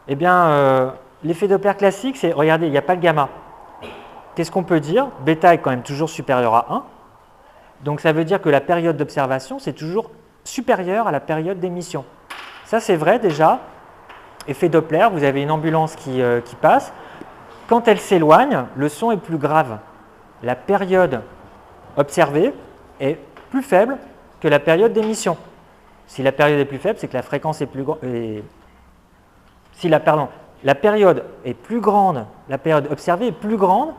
Eh bien, l'effet Doppler classique, c'est, regardez, il n'y a pas de gamma. Qu'est-ce qu'on peut dire? Bêta est quand même toujours supérieur à 1. Donc, ça veut dire que la période d'observation, c'est toujours supérieure à la période d'émission. Ça, c'est vrai déjà. Effet Doppler, vous avez une ambulance qui passe. Quand elle s'éloigne, le son est plus grave. La période observée est plus faible que la période d'émission. Si la période est plus faible, c'est que la fréquence est plus grande. Si la période est plus grande, la période observée est plus grande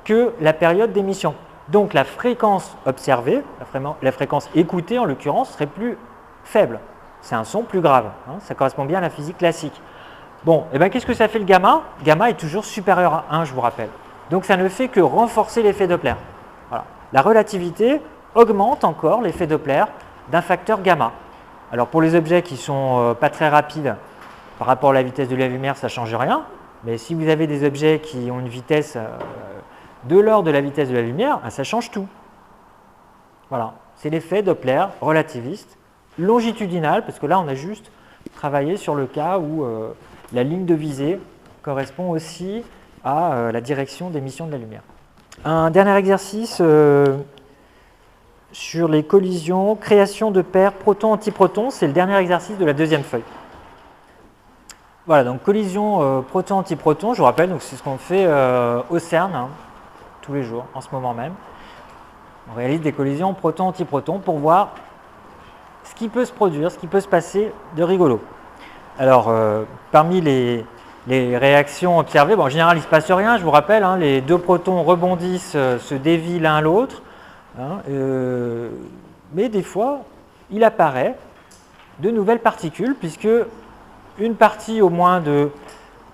que la période d'émission. Donc la fréquence observée, la fréquence écoutée en l'occurrence, serait plus faible. C'est un son plus grave. Hein, ça correspond bien à la physique classique. Bon, et bien qu'est-ce que ça fait le gamma? Gamma est toujours supérieur à 1, je vous rappelle. Donc ça ne fait que renforcer l'effet Doppler. Voilà. La relativité augmente encore l'effet Doppler d'un facteur gamma. Alors pour les objets qui ne sont pas très rapides par rapport à la vitesse de la lumière, ça ne change rien. Mais si vous avez des objets qui ont une vitesse de l'ordre de la vitesse de la lumière, ça change tout. Voilà, c'est l'effet Doppler relativiste longitudinal, parce que là on a juste travaillé sur le cas où la ligne de visée correspond aussi à la direction d'émission de la lumière. Un dernier exercice sur les collisions, création de paires proton-antiproton, c'est le dernier exercice de la deuxième feuille. Voilà, donc collision proton-antiproton, je vous rappelle, c'est ce qu'on fait au CERN, hein, tous les jours, en ce moment même. On réalise des collisions proton-antiproton pour voir ce qui peut se produire, ce qui peut se passer de rigolo. Alors, parmi les réactions observées, bon, en général, il ne se passe rien, je vous rappelle, hein, les deux protons rebondissent, se dévient l'un l'autre, hein, mais des fois, il apparaît de nouvelles particules, puisque une partie au moins de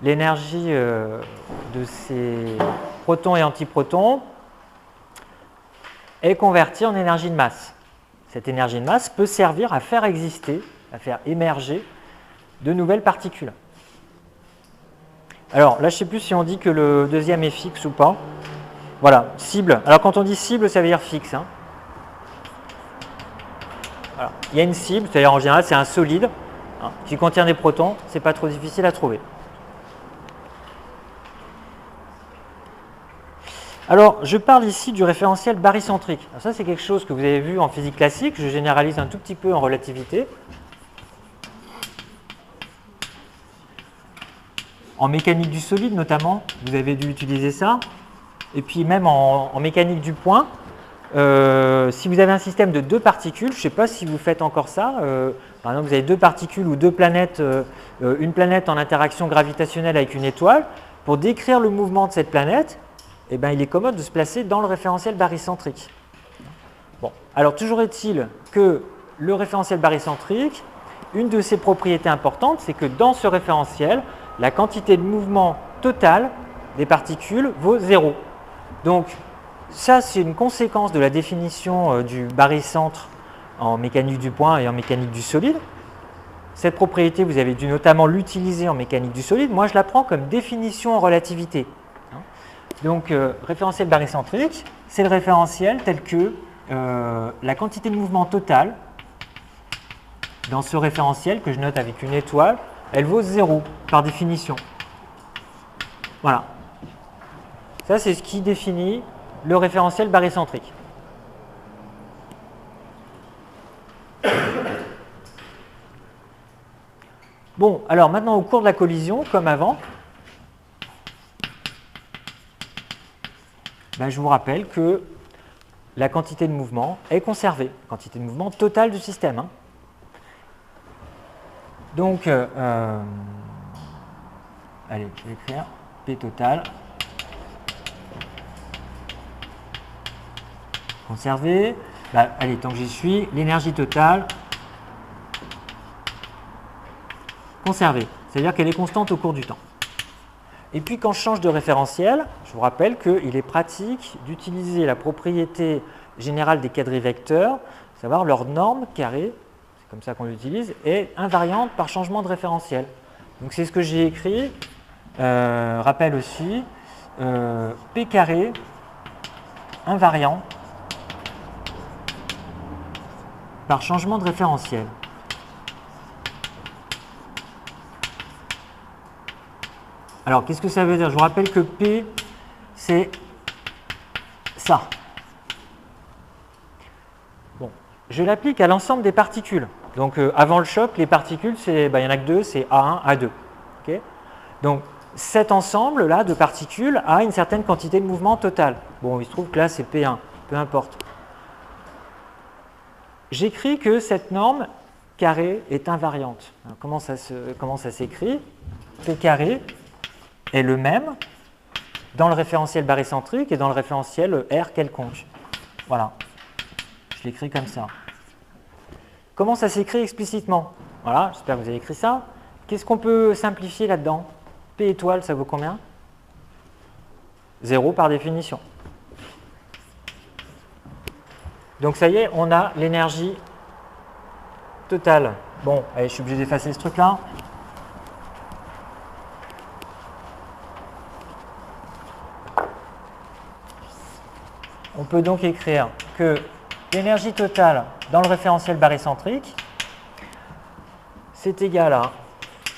l'énergie de ces protons et antiprotons est convertie en énergie de masse. Cette énergie de masse peut servir à faire exister, à faire émerger de nouvelles particules. Alors là, je ne sais plus si on dit que le deuxième est fixe ou pas. Voilà, cible. Alors quand on dit cible, ça veut dire fixe, hein. Voilà. Il y a une cible, c'est-à-dire en général c'est un solide, hein, qui contient des protons, c'est pas trop difficile à trouver. Alors, je parle ici du référentiel barycentrique. Alors ça, c'est quelque chose que vous avez vu en physique classique, je généralise un tout petit peu en relativité. En mécanique du solide notamment, vous avez dû utiliser ça. Et puis même en mécanique du point, si vous avez un système de deux particules, je ne sais pas si vous faites encore ça, par exemple vous avez deux particules ou deux planètes, une planète en interaction gravitationnelle avec une étoile, pour décrire le mouvement de cette planète, eh bien, il est commode de se placer dans le référentiel barycentrique. Bon, alors toujours est-il que le référentiel barycentrique, une de ses propriétés importantes, c'est que dans ce référentiel, la quantité de mouvement totale des particules vaut 0. Donc ça, c'est une conséquence de la définition du barycentre en mécanique du point et en mécanique du solide. Cette propriété, vous avez dû notamment l'utiliser en mécanique du solide. Moi, je la prends comme définition en relativité. Donc, référentiel barycentrique, c'est le référentiel tel que la quantité de mouvement totale dans ce référentiel que je note avec une étoile, elle vaut 0 par définition. Voilà. Ça, c'est ce qui définit le référentiel barycentrique. Bon, alors maintenant, au cours de la collision, comme avant, ben, je vous rappelle que la quantité de mouvement est conservée, quantité de mouvement totale du système, hein. Donc, allez, je vais écrire P total. Conservé. Bah, allez, tant que j'y suis, l'énergie totale conservée. C'est-à-dire qu'elle est constante au cours du temps. Et puis, quand je change de référentiel, je vous rappelle qu'il est pratique d'utiliser la propriété générale des quadrivecteurs, à savoir leur norme carrée, c'est comme ça qu'on l'utilise, est invariante par changement de référentiel. Donc, c'est ce que j'ai écrit. Rappel aussi, P carré invariant par changement de référentiel. Alors, qu'est-ce que ça veut dire? Je vous rappelle que P, c'est ça. Bon, je l'applique à l'ensemble des particules. Donc, avant le choc, les particules, il n'y en a que deux, c'est A1, A2. Okay, donc, cet ensemble-là de particules a une certaine quantité de mouvement total. Bon, il se trouve que là, c'est P1, peu importe. J'écris que cette norme carré est invariante. Alors, comment ça s'écrit? P carré est le même dans le référentiel barycentrique et dans le référentiel R quelconque. Voilà, je l'écris comme ça. Comment ça s'écrit explicitement? Voilà, j'espère que vous avez écrit ça. Qu'est-ce qu'on peut simplifier là-dedans? P étoile, ça vaut combien? 0 par définition. Donc ça y est, on a l'énergie totale. Bon, allez, je suis obligé d'effacer ce truc-là. On peut donc écrire que l'énergie totale dans le référentiel barycentrique, c'est égal à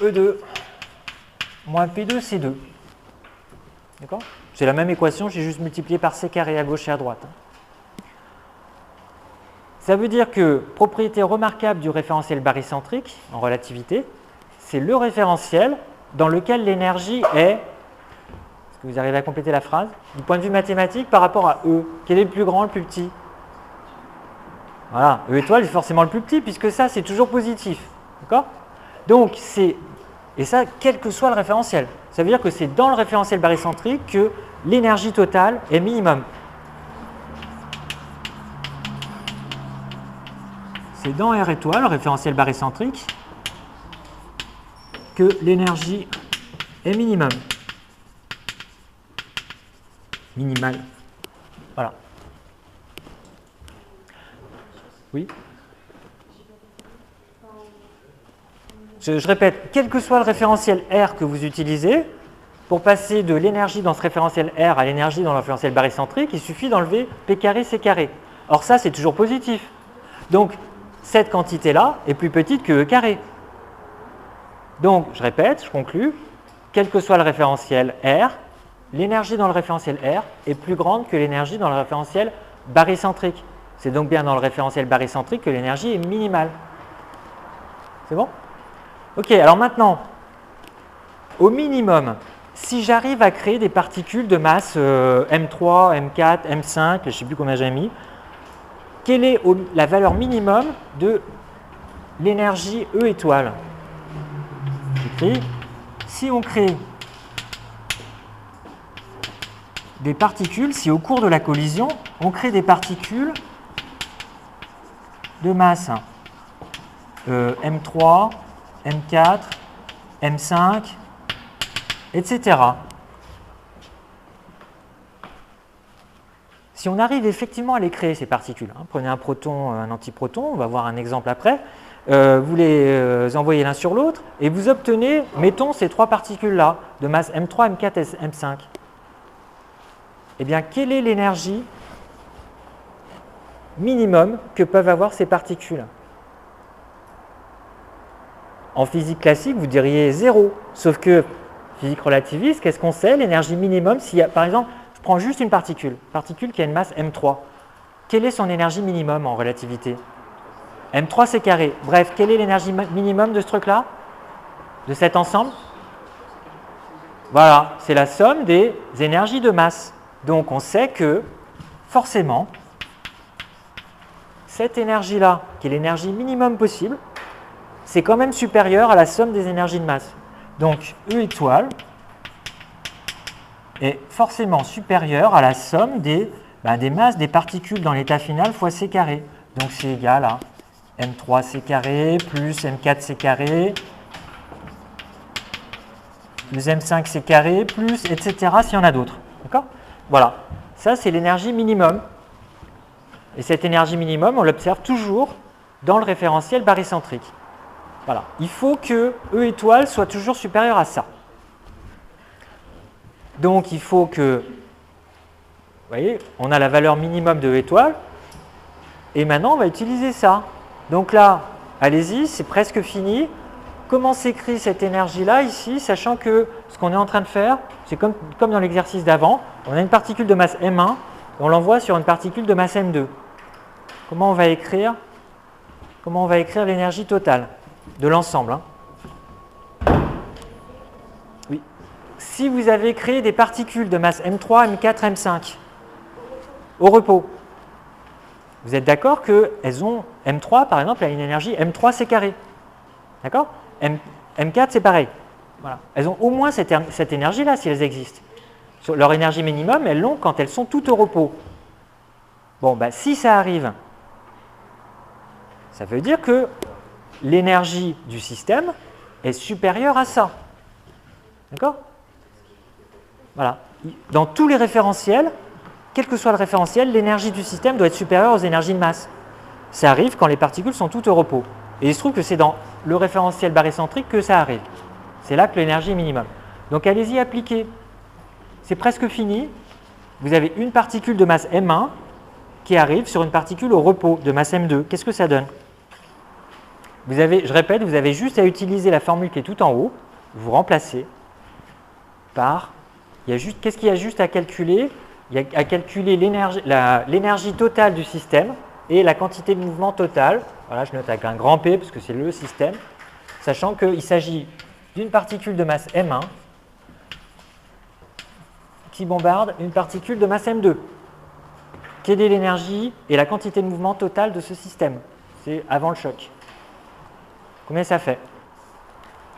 E2 moins P2 C2. D'accord? C'est la même équation, j'ai juste multiplié par C carré à gauche et à droite. Ça veut dire que propriété remarquable du référentiel barycentrique en relativité, c'est le référentiel dans lequel l'énergie est, est-ce que vous arrivez à compléter la phrase, du point de vue mathématique par rapport à E. Quel est le plus grand, le plus petit? Voilà, E étoile est forcément le plus petit puisque ça c'est toujours positif. D'accord? Donc c'est, et ça quel que soit le référentiel, ça veut dire que c'est dans le référentiel barycentrique que l'énergie totale est minimum. C'est dans R étoile, le référentiel barycentrique, que l'énergie est minimum. Minimale. Voilà. Oui? Je répète, quel que soit le référentiel R que vous utilisez, pour passer de l'énergie dans ce référentiel R à l'énergie dans le référentiel barycentrique, il suffit d'enlever P carré, C carré. Or ça, c'est toujours positif. Donc, cette quantité-là est plus petite que E carré. Donc, je répète, je conclus, quel que soit le référentiel R, l'énergie dans le référentiel R est plus grande que l'énergie dans le référentiel barycentrique. C'est donc bien dans le référentiel barycentrique que l'énergie est minimale. C'est bon? Ok, alors maintenant, au minimum, si j'arrive à créer des particules de masse M3, M4, M5, je ne sais plus combien j'ai mis, quelle est la valeur minimum de l'énergie E étoile? J'écris, si on crée des particules, si au cours de la collision, on crée des particules de masse M3, M4, M5, etc. Si on arrive effectivement à les créer, ces particules, hein, prenez un proton, un antiproton, on va voir un exemple après, vous les envoyez l'un sur l'autre et vous obtenez, mettons, ces trois particules-là, de masse M3, M4 et M5. Eh bien, quelle est l'énergie minimum que peuvent avoir ces particules? En physique classique, vous diriez 0, sauf que physique relativiste, qu'est-ce qu'on sait? L'énergie minimum, s'il y a, par exemple, je prends juste une particule qui a une masse M3. Quelle est son énergie minimum en relativité? M3 c'est carré. Bref, quelle est l'énergie minimum de ce truc-là? De cet ensemble? Voilà, c'est la somme des énergies de masse. Donc on sait que, forcément, cette énergie-là, qui est l'énergie minimum possible, c'est quand même supérieur à la somme des énergies de masse. Donc E étoile est forcément supérieur à la somme des masses des particules dans l'état final fois C carré. Donc c'est égal à M3 C carré plus M4 C carré plus M5 C carré plus etc. s'il y en a d'autres. D'accord? Voilà. Ça c'est l'énergie minimum. Et cette énergie minimum, on l'observe toujours dans le référentiel barycentrique. Voilà. Il faut que E étoile soit toujours supérieur à ça. Donc il faut que, vous voyez, on a la valeur minimum de E étoile, et maintenant on va utiliser ça. Donc là, allez-y, c'est presque fini. Comment s'écrit cette énergie-là ici, sachant que ce qu'on est en train de faire, c'est comme dans l'exercice d'avant, on a une particule de masse M1, et on l'envoie sur une particule de masse M2. Comment on va écrire l'énergie totale de l'ensemble, hein? Oui. Si vous avez créé des particules de masse M3, M4, M5 au repos, vous êtes d'accord qu'elles ont M3 par exemple a une énergie M3 C carré. D'accord? M4 c'est pareil. Voilà. Elles ont au moins cette énergie-là si elles existent. Leur énergie minimum, elles l'ont quand elles sont toutes au repos. Bon, si ça arrive, ça veut dire que l'énergie du système est supérieure à ça. D'accord? Voilà. Dans tous les référentiels, quel que soit le référentiel, l'énergie du système doit être supérieure aux énergies de masse. Ça arrive quand les particules sont toutes au repos. Et il se trouve que c'est dans le référentiel barycentrique que ça arrive. C'est là que l'énergie est minimum. Donc allez-y, appliquez. C'est presque fini. Vous avez une particule de masse M1 qui arrive sur une particule au repos de masse M2. Qu'est-ce que ça donne? Je répète, vous avez juste à utiliser la formule qui est tout en haut, vous remplacez, par, qu'est-ce qu'il y a juste à calculer? Il y a à calculer l'énergie totale du système et la quantité de mouvement totale. Voilà, je note avec un grand P parce que c'est le système, sachant qu'il s'agit d'une particule de masse M1 qui bombarde une particule de masse M2. Quelle est l'énergie et la quantité de mouvement totale de ce système? C'est avant le choc. Combien ça fait?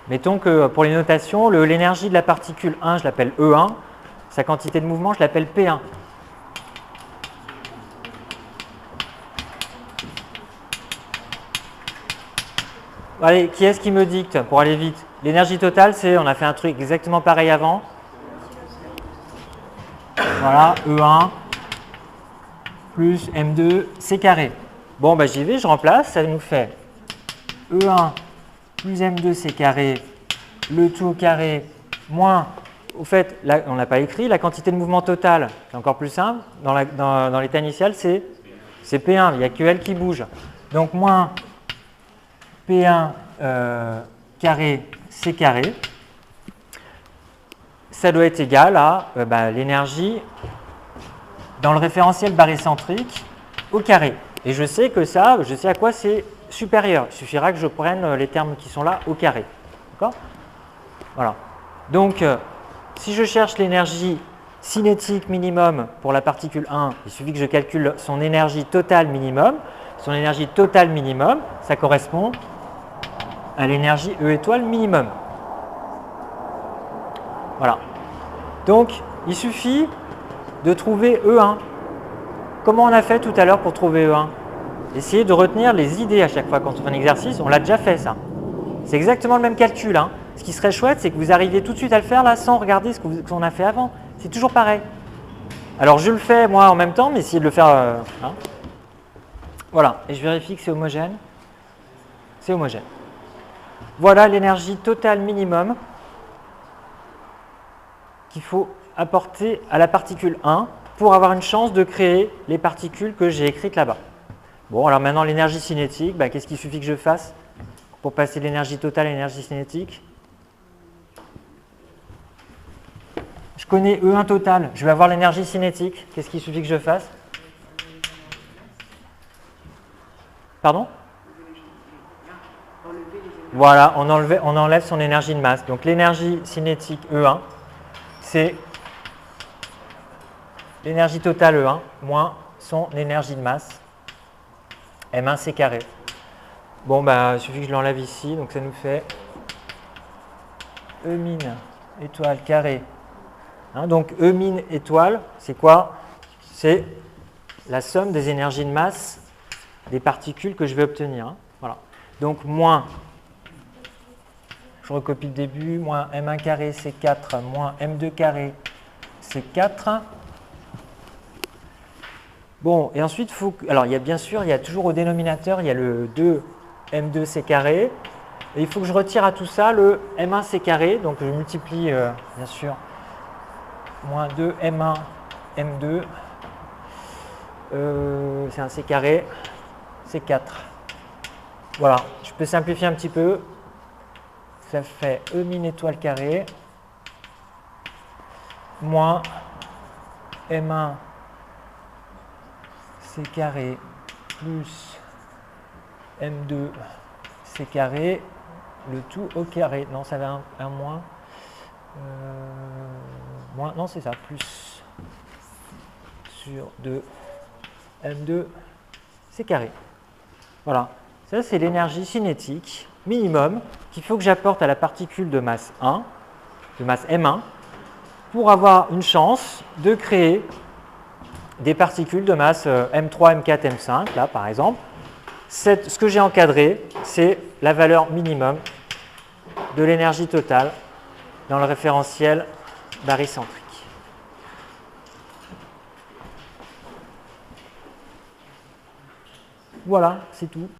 Mettons que pour les notations, l'énergie de la particule 1, je l'appelle E1, sa quantité de mouvement, je l'appelle P1. Allez, qui est-ce qui me dicte pour aller vite? L'énergie totale, c'est, on a fait un truc exactement pareil avant. Voilà, E1 plus M2, C carré. Bon, bah, j'y vais, je remplace, ça nous fait E1 plus M2, C carré, le tout au carré, moins, au fait, là, on n'a pas écrit, la quantité de mouvement total, c'est encore plus simple, dans l'état initial, c'est P1, il n'y a que elle qui bouge. Donc, moins P1 carré, C carré, ça doit être égal à l'énergie dans le référentiel barycentrique au carré. Et je sais que ça, je sais à quoi c'est supérieur. Il suffira que je prenne les termes qui sont là au carré. D'accord? Voilà. Donc, si je cherche l'énergie cinétique minimum pour la particule 1, il suffit que je calcule son énergie totale minimum. Son énergie totale minimum, ça correspond à l'énergie E étoile minimum. Voilà. Donc, il suffit de trouver E1. Comment on a fait tout à l'heure pour trouver E1? Essayez de retenir les idées à chaque fois quand on fait un exercice. On l'a déjà fait, ça. C'est exactement le même calcul. Hein. Ce qui serait chouette, c'est que vous arriviez tout de suite à le faire là sans regarder ce qu'on a fait avant. C'est toujours pareil. Alors, je le fais moi en même temps, mais essayez de le faire. Hein. Voilà. Et je vérifie que c'est homogène. C'est homogène. Voilà l'énergie totale minimum qu'il faut apporter à la particule 1 pour avoir une chance de créer les particules que j'ai écrites là-bas. Bon, alors maintenant l'énergie cinétique, qu'est-ce qu'il suffit que je fasse pour passer de l'énergie totale à l'énergie cinétique? Je connais E1 total, je vais avoir l'énergie cinétique. Qu'est-ce qu'il suffit que je fasse? Pardon? Voilà, on enlève son énergie de masse. Donc l'énergie cinétique E1, c'est l'énergie totale E1 moins son énergie de masse M1 C carré. Bon, il suffit que je l'enlève ici, donc ça nous fait E min étoile carré. Hein, donc E min étoile, c'est quoi? C'est la somme des énergies de masse des particules que je vais obtenir. Hein. Voilà. Donc moins, je recopie le début, moins M1 carré C4 moins M2 carré C4. Bon, et ensuite, alors bien sûr, il y a toujours au dénominateur, il y a le 2M2C carré. Et il faut que je retire à tout ça le M1C carré. Donc je multiplie, bien sûr, moins 2M1, M2. C'est un C carré, C4. Voilà, je peux simplifier un petit peu. Ça fait E min étoile carré moins M1 C carré plus M2 C carré, le tout au carré. Non, ça avait un moins. Moins, non, c'est ça, plus sur 2 M2 C carré. Voilà, ça c'est l'énergie cinétique minimum qu'il faut que j'apporte à la particule de masse 1, de masse M1, pour avoir une chance de créer des particules de masse M3, M4, M5, là par exemple. Ce que j'ai encadré, c'est la valeur minimum de l'énergie totale dans le référentiel barycentrique. Voilà, c'est tout.